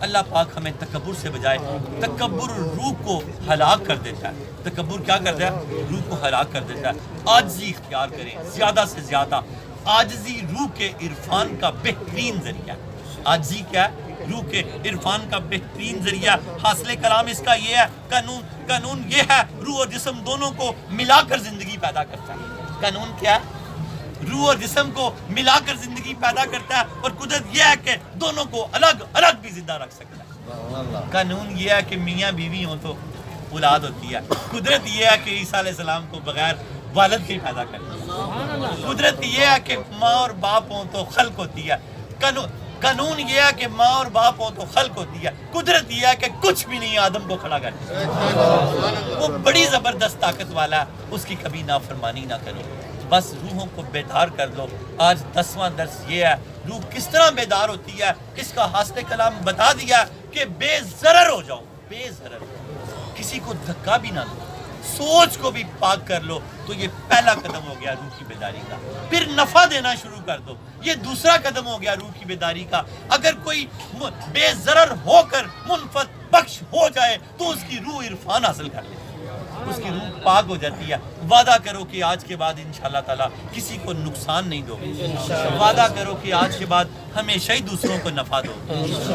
اللہ پاک ہمیں تکبر سے بجائے، تکبر روح کو ہلاک کر دیتا ہے. تکبر کیا کرتا ہے؟ روح کو ہلاک کر دیتا ہے. عاجزی اختیار کریں زیادہ سے زیادہ. عاجزی روح کے عرفان کا بہترین ذریعہ. عاجزی کیا ہے؟ روح کے عرفان کا بہترین ذریعہ. حاصل کلام اس کا یہ ہے، قانون یہ ہے روح اور جسم دونوں کو ملا کر زندگی پیدا کرتا ہے. قانون کیا ہے؟ روح اور جسم کو ملا کر زندگی پیدا کرتا ہے. اور قدرت یہ ہے کہ دونوں کو الگ الگ بھی زندہ رکھ سکتا ہے. قانون یہ ہے کہ میاں بیوی ہوں تو اولاد ہوتی ہے. قدرت یہ ہے کہ عیسیٰ علیہ السلام کو بغیر والد کے پیدا کرتا ہے. قدرت یہ ہے کہ ماں اور باپ ہوں تو خلق ہوتی ہے. قانون یہ ہے کہ ماں اور باپ ہوں تو خلق ہوتی ہے. قدرت یہ ہے کہ کچھ بھی نہیں آدم کو کھڑا کرتی ہے. وہ بڑی زبردست طاقت والا ہے، اس کی کبھی نافرمانی نہ کرو. بس روحوں کو بیدار کر لو. آج 10واں درس یہ ہے روح کس طرح بیدار ہوتی ہے. اس کا حاصل کلام بتا دیا کہ بے ضرر ہو جاؤ. بے ضرر، کسی کو دھکا بھی نہ دو، سوچ کو بھی پاک کر لو. تو یہ پہلا قدم ہو گیا روح کی بیداری کا. پھر نفع دینا شروع کر دو، یہ دوسرا قدم ہو گیا روح کی بیداری کا. اگر کوئی بے ضرر ہو کر منفعت بخش ہو جائے تو اس کی روح عرفان حاصل کر لے. اس کی روح پاک ہو جاتی ہے. وعدہ کرو کہ آج کے بعد انشاءاللہ تعالیٰ کسی کو نقصان نہیں دو گے. وعدہ کرو کہ آج کے بعد ہمیشہ ہی دوسروں کو نفع دو.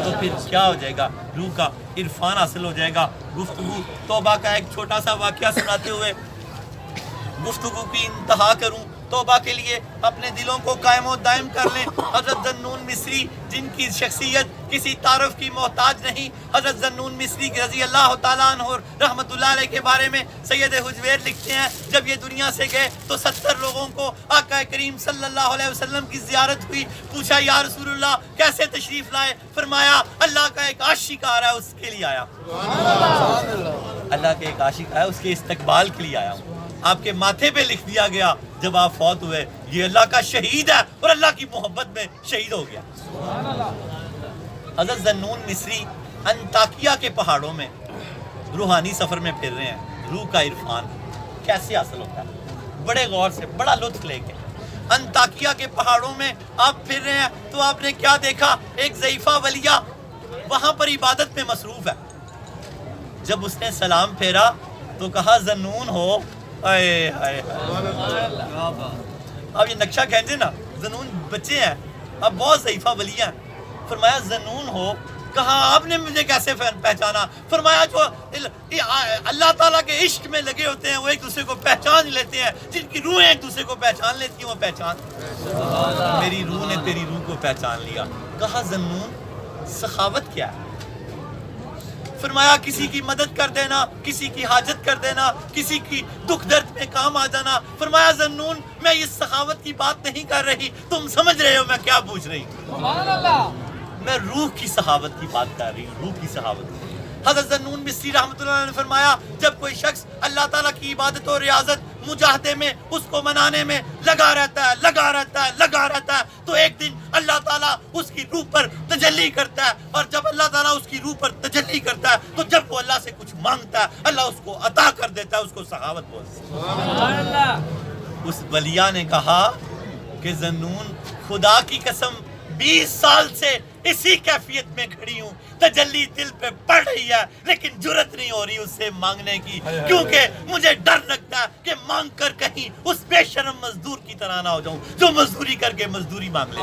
تو پھر کیا ہو جائے گا؟ روح کا عرفان حاصل ہو جائے گا. گفتگو توبہ کا ایک چھوٹا سا واقعہ سناتے ہوئے گفتگو کی انتہا کروں. توبہ کے لیے اپنے دلوں کو قائم و دائم کر لیں. حضرت ذنون مصری جن کی شخصیت کسی تعارف کی محتاج نہیں، حضرت ذنون مصری رضی اللہ تعالیٰ عنہ رحمۃ اللہ علیہ کے بارے میں سید حجویر لکھتے ہیں جب یہ دنیا سے گئے تو 70 لوگوں کو آقا کریم صلی اللہ علیہ وسلم کی زیارت ہوئی. پوچھا یا رسول اللہ کیسے تشریف لائے؟ فرمایا اللہ کا ایک عاشق آ رہا ہے اس کے لیے آیا. اللہ کے ایک عاشق آیا اس کے استقبال کے لیے آیا ہوں. آپ کے ماتھے پہ لکھ دیا گیا جب آپ فوت ہوئے یہ اللہ کا شہید ہے اور اللہ کی محبت میں شہید ہو گیا. حضرت ذنون مصری انطاکیہ کے پہاڑوں میں روحانی سفر میں پھر رہے ہیں. روح کا عرفان کیسے حاصل ہوتا ہے؟ بڑے غور سے بڑا لطف لے کے انطاکیہ کے پہاڑوں میں آپ پھر رہے ہیں تو آپ نے کیا دیکھا؟ ایک ضعیفہ ولیہ وہاں پر عبادت میں مصروف ہے. جب اس نے سلام پھیرا تو کہا ذنون ہو. اب یہ نقشہ کھینچے نا، ذنون بچے ہیں اب بہت ضعیفہ ولی ہیں. فرمایا ذنون ہو. کہا آپ نے مجھے کیسے پہچانا؟ فرمایا جو اللہ تعالیٰ کے عشق میں لگے ہوتے ہیں وہ ایک دوسرے کو پہچان لیتے ہیں. جن کی روحیں ایک دوسرے کو پہچان لیتی ہیں وہ پہچان. میری روح نے تیری روح کو پہچان لیا. کہا ذنون سخاوت کیا ہے؟ فرمایا کسی کی مدد کر دینا، کسی کی حاجت کر دینا، کسی کی دکھ درد میں کام آ جانا. فرمایا ذنون میں اس سخاوت کی بات نہیں کر رہی، تم سمجھ رہے ہو میں کیا پوچھ رہی ہوں؟ میں روح کی سخاوت کی بات کر رہی ہوں، روح کی سخاوت. حضرت ذنون مصری رحمۃ اللہ علیہ نے فرمایا جب کوئی شخص اللہ تعالیٰ کی عبادت و ریاضت مجاہدے میں اس کو منانے میں لگا رہتا ہے تو ایک دن اللہ تعالیٰ اس کی روح پر تجلی کرتا ہے. اور جب اللہ تعالیٰ اس کی روح پر تجلی کرتا ہے تو جب وہ اللہ سے کچھ مانگتا ہے اللہ اس کو عطا کر دیتا ہے. اس کو سخاوت بولتے ہیں. اس ولیہ نے کہا کہ ذنون خدا کی قسم 20 سال سے اسی کیفیت میں کھڑی ہوں. تجلی دل پہ پڑ رہی ہے لیکن جرت نہیں ہو رہی اس سے مانگنے کی، کیونکہ مجھے ڈر لگتا ہے کہ مانگ کر کہیں اس بے شرم مزدور کی طرح نہ ہو جاؤں جو مزدوری کر کے مزدوری مانگ لے.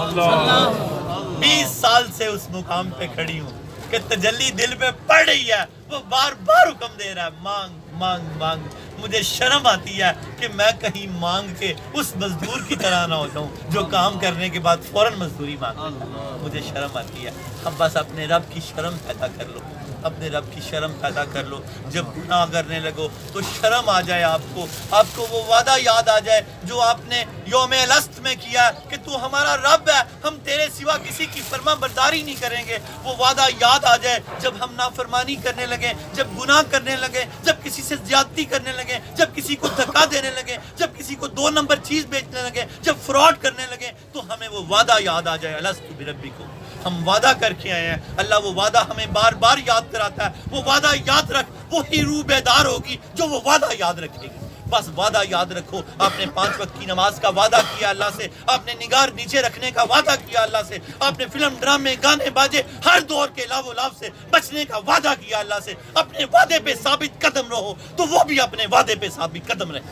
20 سال سے اس مقام پہ کھڑی ہوں کہ تجلی دل پہ پڑ رہی ہے. وہ بار بار حکم دے رہا ہے مانگ مانگ مانگ. مجھے شرم آتی ہے کہ میں کہیں مانگ کے اس مزدور کی طرح نہ ہو جاؤں جو کام کرنے کے بعد فوراً مزدوری مانگتا ہے. مجھے شرم آتی ہے. اب بس اپنے رب کی شرم پیدا کر لو، اپنے رب کی شرم پیدا کر لو. جب گناہ کرنے لگو تو شرم آ جائے آپ کو وہ وعدہ یاد آ جائے جو آپ نے یوم الست میں کیا کہ تو ہمارا رب ہے، ہم تیرے سوا کسی کی فرما برداری نہیں کریں گے. وہ وعدہ یاد آ جائے جب ہم نافرمانی کرنے لگے، جب گناہ کرنے لگے، جب کسی سے زیادتی کرنے لگے، جب کسی کو دھکا دینے لگے، جب کسی کو 2 نمبر چیز بیچنے لگے، جب فراڈ کرنے لگے تو ہمیں وہ وعدہ یاد آ جائے. الست بربکم، ہم وعدہ کر کے آئے ہیں. اللہ وہ وعدہ ہمیں بار بار یاد کراتا ہے. وہ وعدہ یاد رکھ، وہی روح بیدار ہوگی جو وہ وعدہ یاد رکھے گی. بس وعدہ یاد رکھو. آپ نے 5 وقت کی نماز کا وعدہ کیا اللہ سے، آپ نے نگاہ نیچے رکھنے کا وعدہ کیا اللہ سے، آپ نے فلم ڈرامے گانے باجے ہر دور کے لاو لاو سے بچنے کا وعدہ کیا اللہ سے. اپنے وعدے پہ ثابت قدم رہو تو وہ بھی اپنے وعدے پہ ثابت قدم رہے.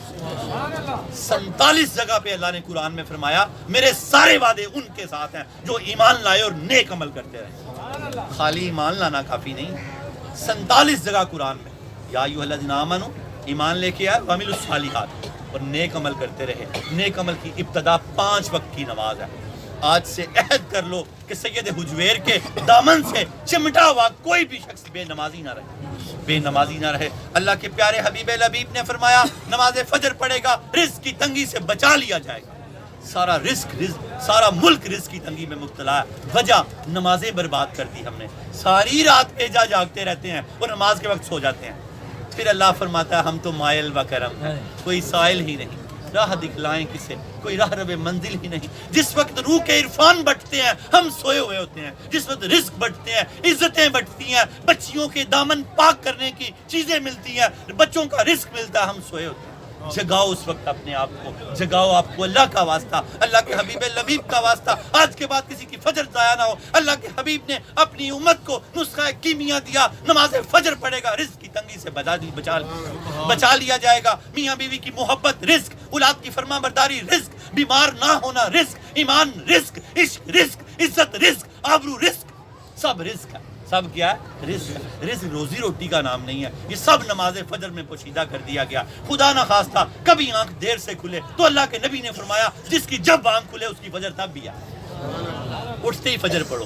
47 جگہ پہ اللہ نے قرآن میں فرمایا میرے سارے وعدے ان کے ساتھ ہیں جو ایمان لائے اور نیک عمل کرتے رہے. خالی ایمان لانا کافی نہیں. 47 جگہ قرآن میں یا ایھا الذین آمنوا ایمان لے کے آئے وعملوا الصالحات اور نیک عمل کرتے رہے. نیک عمل کی ابتدا 5 وقت کی نماز ہے. آج سے عہد کر لو کہ سید حجویر کے دامن سے چمٹا ہوا کوئی بھی شخص بے نمازی نہ رہے. اللہ کے پیارے حبیب لبیب نے فرمایا نماز فجر پڑھے گا رزق کی تنگی سے بچا لیا جائے گا. سارا ملک رزق کی تنگی میں مبتلا ہے. وجہ نمازیں برباد کر دی ہم نے. ساری رات جاگتے رہتے ہیں اور نماز کے وقت سو جاتے ہیں. پھر اللہ فرماتا ہے ہم تو مائل و کرم، کوئی سائل ہی نہیں، راہ دکھلائیں کسے، کوئی راہ رب منزل ہی نہیں. جس وقت روح کے عرفان بٹتے ہیں ہم سوئے ہوئے ہوتے ہیں. جس وقت رزق بٹتے ہیں، عزتیں بٹتی ہیں، بچیوں کے دامن پاک کرنے کی چیزیں ملتی ہیں، بچوں کا رزق ملتا ہے، ہم سوئے ہوتے ہیں. جگاؤ اس وقت اپنے آپ کو، جگاؤ آپ کو، اللہ کا واسطہ، اللہ کے حبیب لبیب کا واسطہ، آج کے بعد کسی کی فجر ضائع نہ ہو۔ اللہ کے حبیب نے اپنی امت کو نسخہ کیمیا دیا، نماز فجر پڑھے گا، رزق کی تنگی سے بچا لیا جائے گا، میاں بیوی کی محبت رزق، اولاد کی فرما برداری رزق، بیمار نہ ہونا رزق، ایمان رزق، عشق رزق، عزت رزق، آبرو رزق، سب رزق ہے۔ سب کیا ہے؟ رزق۔ رزق روزی روٹی کا نام نہیں ہے، یہ سب نماز فجر میں پوشیدہ کر دیا گیا۔ خدا نہ خواستہ کبھی آنکھ دیر سے کھلے تو اللہ کے نبی نے فرمایا جس کی جب آنکھ کھلے اس کی فجر تب بھی ہے، اٹھتے ہی فجر پڑھو۔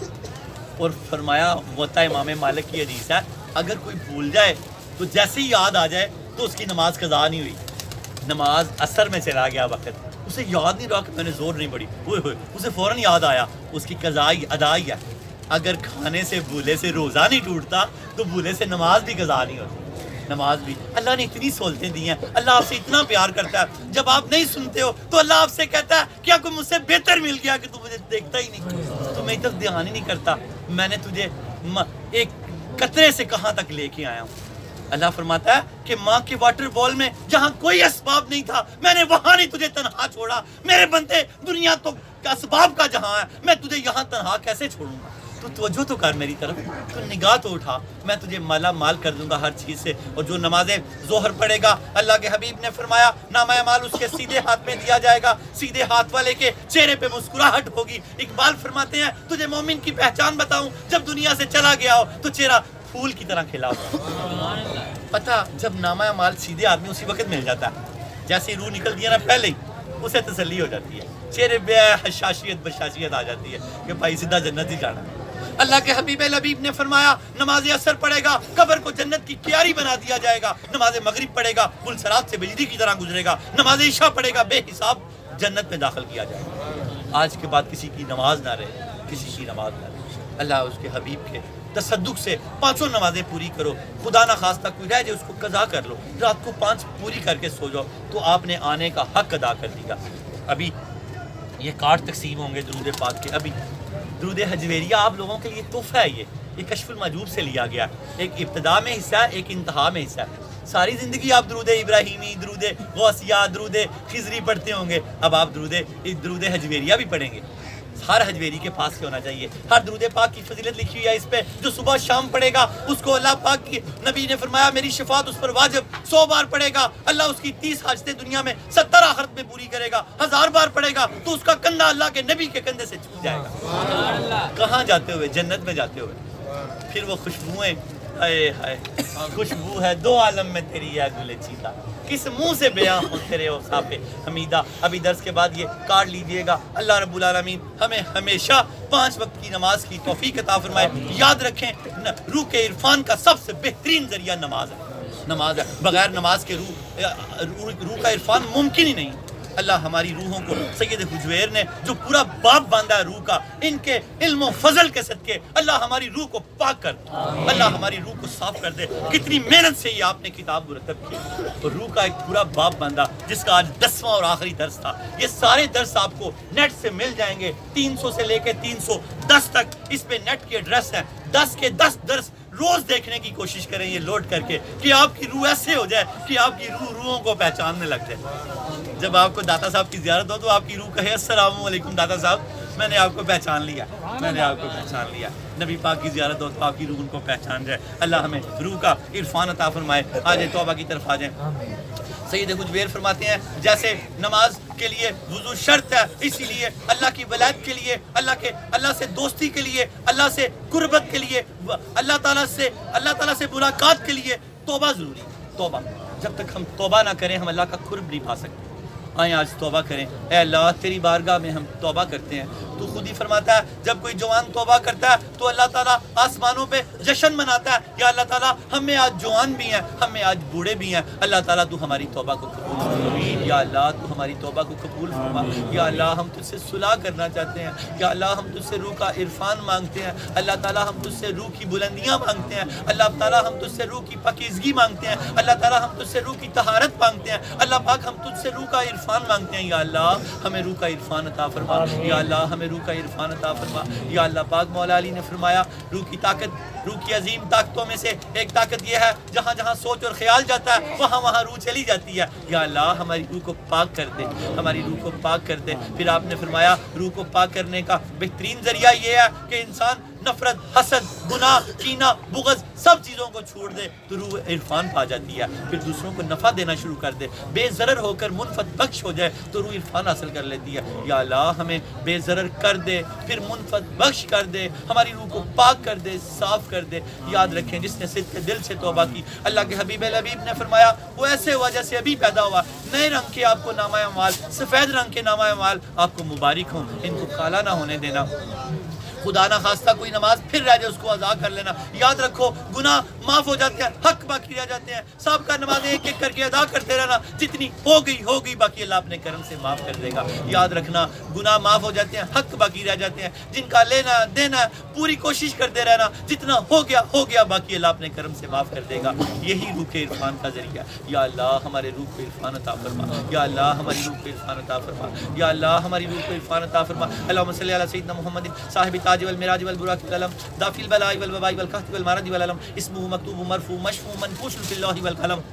اور فرمایا موطا امام مالک کی حدیث ہے، اگر کوئی بھول جائے تو جیسے ہی یاد آ جائے تو اس کی نماز قضا نہیں ہوئی، نماز اثر میں چلا گیا وقت، اسے یاد نہیں رہا کہ میں نے زور نہیں پڑھی، اسے فوراً یاد آیا، اس کی قضا ادا ہی ہے۔ اگر کھانے سے بھولے سے روزہ نہیں ٹوٹتا تو بھولے سے نماز بھی قضا نہیں ہوتی۔ نماز بھی اللہ نے اتنی سہولتیں دی ہیں، اللہ آپ سے اتنا پیار کرتا ہے، جب آپ نہیں سنتے ہو تو اللہ آپ سے کہتا ہے کیا کوئی مجھ سے بہتر مل گیا کہ تو مجھے دیکھتا ہی نہیں، تو میری طرف دھیان ہی نہیں کرتا، میں نے تجھے ایک قطرے سے کہاں تک لے کے آیا ہوں۔ اللہ فرماتا ہے کہ ماں کے واٹر بال میں جہاں کوئی اسباب نہیں تھا میں نے وہاں نہیں تجھے تنہا چھوڑا، میرے بندے دنیا تو اسباب کا جہاں ہے، میں تجھے یہاں تنہا کیسے چھوڑوں گا؟ تو توجہ تو کر میری طرف، تو نگاہ تو اٹھا، میں تجھے مالا مال کر دوں گا ہر چیز سے۔ اور جو نماز ظہر پڑھے گا اللہ کے حبیب نے فرمایا نامہ اعمال اس کے سیدھے ہاتھ میں دیا جائے گا، سیدھے ہاتھ والے کے چہرے پہ مسکراہٹ ہوگی۔ اقبال فرماتے ہیں تجھے مومن کی پہچان بتاؤں، جب دنیا سے چلا گیا ہو تو چہرہ پھول کی طرح کھلا ہو۔ پتہ جب نامہ اعمال سیدھے آدمی اسی وقت مل جاتا ہے، جیسے روح نکلتی ہے نا پہلے ہی اسے تسلی ہو جاتی ہے، چہرے پہ حشاشیت بشاشیت آ جاتی ہے کہ بھائی سیدھا جنت ہی جانا ہے۔ اللہ کے حبیب لبیب نے فرمایا نماز اثر پڑھے گا قبر کو جنت کی کیاری بنا دیا جائے گا، نماز مغرب پڑھے گا پل صراط سے بجلی کی طرح گزرے گا، نماز عشاء پڑھے گا بے حساب جنت میں داخل کیا جائے گا۔ آج کے بعد کسی کی نماز نہ رہے، کسی کی نماز نہ رہے، اللہ اس کے حبیب کے تصدق سے 5 نمازیں پوری کرو، خدا نہ خواستہ کوئی رہ جائے اس کو قضا کر لو، رات کو 5 پوری کر کے سو جاؤ تو آپ نے آنے کا حق ادا کر دیا۔ ابھی یہ کارڈ تقسیم ہوں گے درود پاک کے، ابھی درود حجویریہ آپ لوگوں کے لیے تحفہ ہے، یہ کشف المحجوب سے لیا گیا، ایک ابتدا میں حصہ ہے ایک انتہا میں حصہ ہے۔ ساری زندگی آپ درود ابراہیمی، درود غوثیہ، درود خضری پڑھتے ہوں گے، اب آپ درود حجویریہ بھی پڑھیں گے۔ ہر حجویری کے پاس کیا ہونا چاہیے، ہر درود پاک کی فضیلت لکھی ہوئی ہے اس پہ، جو صبح شام پڑھے گا اس کو اللہ پاک کی نبی نے فرمایا میری شفاعت اس پر واجب، 100 بار پڑھے گا اللہ اس کی 30 حاجتیں دنیا میں 70 آخرت میں پوری کرے گا، 1000 بار پڑھے گا تو اس کا کندھا اللہ کے نبی کے کندھے سے چھو جائے گا۔ کہاں جاتے ہوئے؟ جنت میں جاتے ہوئے۔ پھر وہ خوشبوئیں، ہائے ہائے خوشبو ہے 2 عالم میں تیری ہے گل چیتا، کس منہ سے بیاں ہو تیرے اوصاف حمیدہ۔ ابھی درس کے بعد یہ کارڈ لیجئے گا، اللہ رب العالمین ہمیں ہمیشہ 5 وقت کی نماز کی توفیق عطا فرمائے۔ یاد رکھیں روح کے عرفان کا سب سے بہترین ذریعہ نماز ہے، بغیر نماز کے روح کا عرفان ممکن ہی نہیں۔ اللہ ہماری روحوں کو سید حجویر نے جو پورا باب باندھا ہے روح کا، ان کے علم و فضل کے صدقے اللہ ہماری روح کو پاک کر دے، اللہ ہماری روح کو صاف کر دے۔ کتنی محنت سے یہ آپ نے کتاب مرتب کی اور روح کا ایک پورا باب باندھا جس کا آج 10واں اور آخری درس تھا۔ یہ سارے درس آپ کو نیٹ سے مل جائیں گے، 300 سے لے کے 310 تک اس پہ نیٹ کے ایڈریس ہیں۔ 10 کے 10 درس روز دیکھنے کی کوشش کریں یہ لوڈ کر کے کہ آپ کی روح ایسے ہو جائے کہ آپ کی روحوں کو پہچاننے لگ جائے۔ جب آپ کو داتا صاحب کی زیارت ہو تو آپ کی روح کہے السلام علیکم داتا صاحب، میں نے آپ کو پہچان لیا، میں نے آپ کو پہچان لیا۔ نبی پاک کی زیارت ہو تو آپ کی روح ان کو پہچان جائے۔ اللہ ہمیں روح کا عرفان عطا فرمائے۔ آج توبہ کی طرف آ جائیں۔ سید حجویر فرماتے ہیں جیسے نماز کے لیے وضو شرط ہے، اسی لیے اللہ کی ولایت کے لیے، اللہ سے دوستی کے لیے، اللہ سے قربت کے لیے، اللہ تعالیٰ سے ملاقات کے لیے توبہ ضروری ہے۔ توبہ، جب تک ہم توبہ نہ کریں ہم اللہ کا قرب نہیں پا سکتے۔ آئیں آج توبہ کریں، اے اللہ تیری بارگاہ میں ہم توبہ کرتے ہیں۔ تو خود ہی فرماتا ہے جب کوئی جوان توبہ کرتا ہے تو اللہ تعالیٰ آسمانوں پہ جشن مناتا ہے، یا اللہ تعالیٰ ہمیں آج جوان بھی ہیں، ہمیں آج بوڑھے بھی ہیں، اللہ تعالیٰ تو ہماری توبہ کو قبول فرما، یا اللہ تو ہماری توبہ کو قبول فرما۔ یا اللہ ہم تجھ سے صلح کرنا چاہتے ہیں، یا اللہ ہم تجھ سے روح کا عرفان مانگتے ہیں، اللہ تعالیٰ ہم تجھ سے روح کی بلندیاں مانگتے ہیں، اللہ تعالیٰ ہم تجھ سے روح کی پاکیزگی مانگتے ہیں، اللہ تعالیٰ ہم تجھ سے روح کی طہارت مانگتے ہیں، اللہ پاک ہم تجھ سے روح کا عرفان مانگتے ہیں۔ یا اللہ ہمیں روح کا عرفان عطا فرما، یا اللہ ہمیں روح کا عرفان عطا فرما۔ یا اللہ پاک مولا علی نے فرمایا روح کی طاقت روح کی عظیم طاقتوں میں سے ایک طاقت یہ ہے جہاں جہاں سوچ اور خیال جاتا ہے وہاں وہاں روح چلی جاتی ہے. یا اللہ ہماری روح کو پاک کر دے, ہماری روح کو پاک کر دے. پھر آپ نے فرمایا روح کو پاک کرنے کا بہترین ذریعہ یہ ہے کہ انسان نفرت, حسد, گناہ, کینہ, بغض سب چیزوں کو چھوڑ دے تو روح عرفان پا جاتی ہے. پھر دوسروں کو نفع دینا شروع کر دے, بے ضرر ہو کر منفعت بخش ہو جائے تو روح عرفان حاصل کر لیتی ہے. یا اللہ ہمیں بے ضرر کر دے, پھر منفعت بخش کر دے, ہماری روح کو پاک کر دے, صاف کر دے. یاد رکھیں جس نے صدق دل سے توبہ کی, اللہ کے حبیب الحبیب نے فرمایا وہ ایسے ہوا جیسے ابھی پیدا ہوا. نئے رنگ کے آپ کو نامہ اعمال, سفید رنگ کے نامہ اعمال آپ کو مبارک ہوں, ان کو کالا نہ ہونے دینا. خدا نہ خواستہ کوئی نماز پھر رہ جائے اس کو ادا کر لینا. یاد رکھو گناہ معاف ہو جاتے ہیں, حق باقی رہ جاتے ہیں. سب کا نماز ایک ایک کر کے ادا کرتے رہنا, جتنی ہو گئی باقی اللہ اپنے کرم سے معاف کر دے گا. یاد رکھنا گناہ معاف ہو جاتے ہیں, حق باقی رہ جاتے ہیں. جن کا لینا دینا پوری کوشش کرتے رہنا, جتنا ہو گیا باقی اللہ اپنے کرم سے معاف کر دے گا. یہی روح کے عرفان کا ذریعہ. یا اللہ ہمارے روح کو عرفان عطا فرما, یا اللہ ہماری روح کو عرفان عطا فرما, یا اللہ ہماری روح کو عرفان عطا فرما. اللہم صلی علی سیدنا محمد صاحب التاج والمراج والبراق والقلم دافی البلاء والوباء والقحط والمرض والالم اسمه مكتوب مرفوع مشفوع منفوش في الله والقلم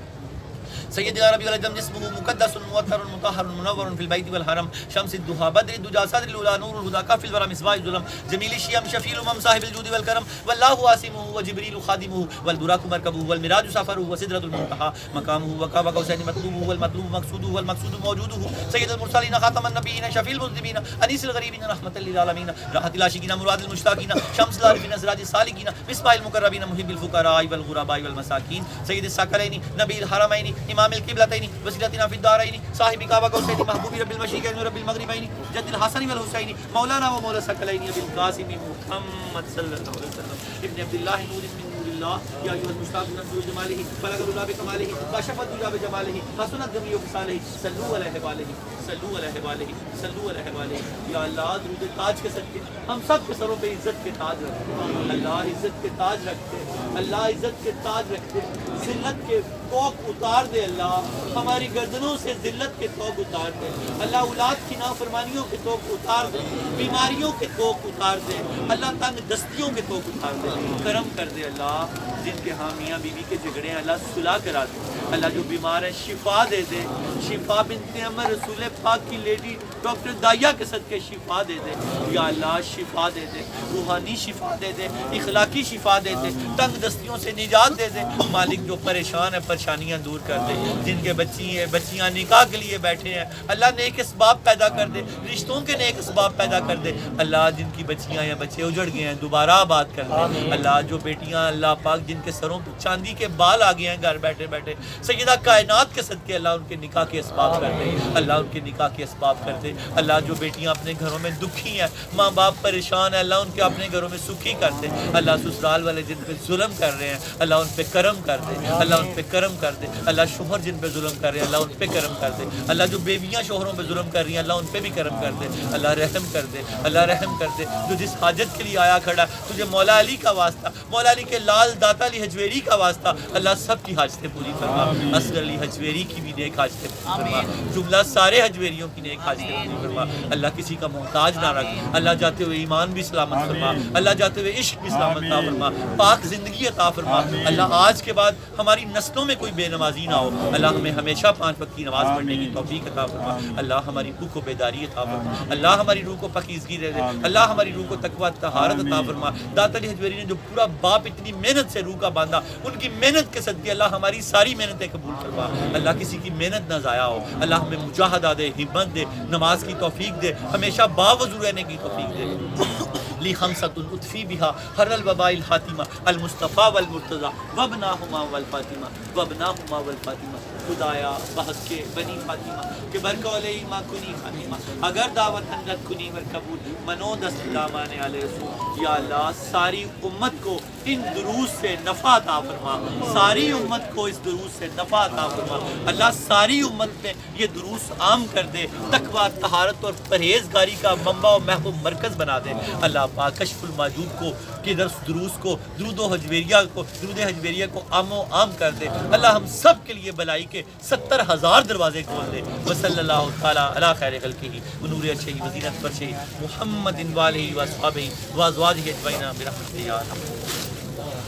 سید العربی والعجم جسمه مقدس موتر مطهر منور في البيت والحرم شمس الضحى بدر الدجى صدر الاولى نور الهدى كف الورى مصباح الظلم جميل الشيم شفيع الامم صاحب الجود والكرم والله عاصمه وجبريل خادمه والبراق مركبه والمراج سفره وسدرة المنتهى مقامه وقاب قوسين مطلوبه والمطلوب مقصوده والمقصود موجوده سيد المرسلين خاتم النبيين شفيع المذنبين انيس الغريبين رحمة للعالمين راحة العاشقين مراد المشتاقين شمس العارفين سراج السالكين مصباح المقربين محب الفقراء والغرباء والمساكين سيد الثقلين نبي الحرمين امام القبلتين وسيلتنا في الدارين صاحب كعبة قوسين محبوب رب المشرقين ورب المغربين جد الحسن والحسين مولانا ومولى الثقلين ابي القاسم محمد صلى الله عليه وسلم ابن عبد الله نور من نور الله يا ايها المشتاق نور جماله بلغ الهدى بكماله كشف الدجى بجماله حسنت جميع خصاله صلوا عليه وآله صلوا علیہ وآلہ صلوا علیہ وآلہ. یا اللہ درود تاج کے صدقے ہم سب کے سروں پہ عزت کے تاج رکھتے. اللہ عزت کے تاج رکھتے, اللہ عزت کے تاج رکھتے. ذلت کے توق اتار دے اللہ, ہماری گردنوں سے ذلت کے توق اتار دے اللہ. اولاد کی نافرمانیوں کے توق اتار دے, بیماریوں کے توق اتار دے اللہ, تنگ دستیوں کے توق اتار دے. کرم کر دے اللہ, جن کے ہاں میاں بیوی کے جھگڑے ہیں اللہ صلح کرا دے اللہ. جو بیمار ہے شفا دے دے, شفا بنت عمر رسول پاک کی لیڈی ڈاکٹر دایا کے صدقے شفا دے دے. یا اللہ شفا دے دے, روحانی شفا دے دے, اخلاقی شفا دے دے, تنگ دستیوں سے نجات دے دے. مالک جو پریشان ہے پریشانیاں دور کر دے, جن کے بچیاں نکاح کے لیے بیٹھے ہیں اللہ نیک اسباب پیدا کر دے, رشتوں کے نیک اسباب پیدا کر دے اللہ. جن کی بچیاں یا بچے اجڑ گئے ہیں دوبارہ آباد کر دے اللہ. جو بیٹیاں اللہ پاک جن کے سروں پہ چاندی کے بال آ گئے ہیں گھر بیٹھے بیٹھے سیدہ کائنات کے صدقے اللہ ان کے نکاح کے اسباب کر دے اللہ, ان کے نکاح کے اسباب کر دے اللہ. جو بیٹیاں اپنے گھروں میں دکھی ہیں, ماں باپ پریشان ہیں اللہ, ان کے اپنے گھروں میں سکھی کر دے اللہ. سسرال والے جن پہ ظلم کر رہے ہیں اللہ ان پہ کرم کر دے اللہ, ان پہ کرم کر دے اللہ. شوہر جن پہ ظلم کر رہے ہیں اللہ ان پہ کرم کر دے اللہ. جو بیویاں شوہروں پہ ظلم کر رہی ہیں اللہ ان پہ بھی کرم کر دے اللہ. رحم کر دے اللہ, رحم کر دے. جو جس حاجت کے لیے آیا کھڑا تجھے مولا علی کا واسطہ, مولا علی کے لال داتا علی حجویری کا واسطہ اللہ, سب کی حاجتیں پوری فرما. اصغر علی حجویری کی بھی نیک حاجتیں پوری فرما, جملہ سارے حجویریوں کی نیک حاجتیں پوری فرما اللہ. کسی کا محتاج نہ رکھ اللہ, جاتے ہوئے ایمان بھی سلامت فرما اللہ, جاتے ہوئے عشق بھی سلامت عطا فرما, پاک زندگی عطا فرما اللہ. آج کے بعد ہماری نسلوں میں کوئی بے نمازی نہ ہو اللہ. ہمیں ہمیشہ 5 وقت کی نماز پڑھنے کی توفیق عطا فرما اللہ. ہماری روح کو بیداری عطا فرما اللہ, ہماری روح کو پاکیزگی دے دے اللہ. ہماری روح کو تقویٰ طہارت عطا فرما. داتا علی حجویری نے جو پورا باپ اتنی محنت سے روح کا باندھا, ان کی محنت کے صدقے اللہ ہماری ساری محنتیں قبول فرما اللہ. کسی کی محنت نہ ضائع ہو اللہ. ہمیں مجاہدہ دے, ہمت دے, نماز کی توفیق دے, ہمیشہ باوضو رہنے کی توفیق دے. لی خمسۃ اطفی بہا حر الوباء الحاتمہ المصطفیٰ والمرتضیٰ وابناہما والفاطمہ وابناہما والفاطمہ. خدایا بحق کے بنی فاطمہ کہ برکولے ماں کنی خاتمہ اگر دعوت رد کنی ور قبول منو دست دامان علیہ رسول. یا اللہ ساری امت کو ان دروس سے نفع عطا فرما, ساری امت کو اس دروس سے نفع عطا فرما اللہ. ساری امت میں یہ دروس عام کر دے, تقویٰ طہارت اور پرہیزگاری کا منبع و محبوب مرکز بنا دے اللہ پاک. کشف الموجود کو کہ دروس کو درود و حجویریہ کو عام و عام کر دے اللہ. ہم سب کے لیے بلائی کے 70,000 دروازے کھول دے. وصلی اللہ تعالی علی خیر خلقہ ونور عرشہ وزینت فرشہ محمد وآلہ واصحابہ وازواجہ اجمعین برحمتہ یا ارحم.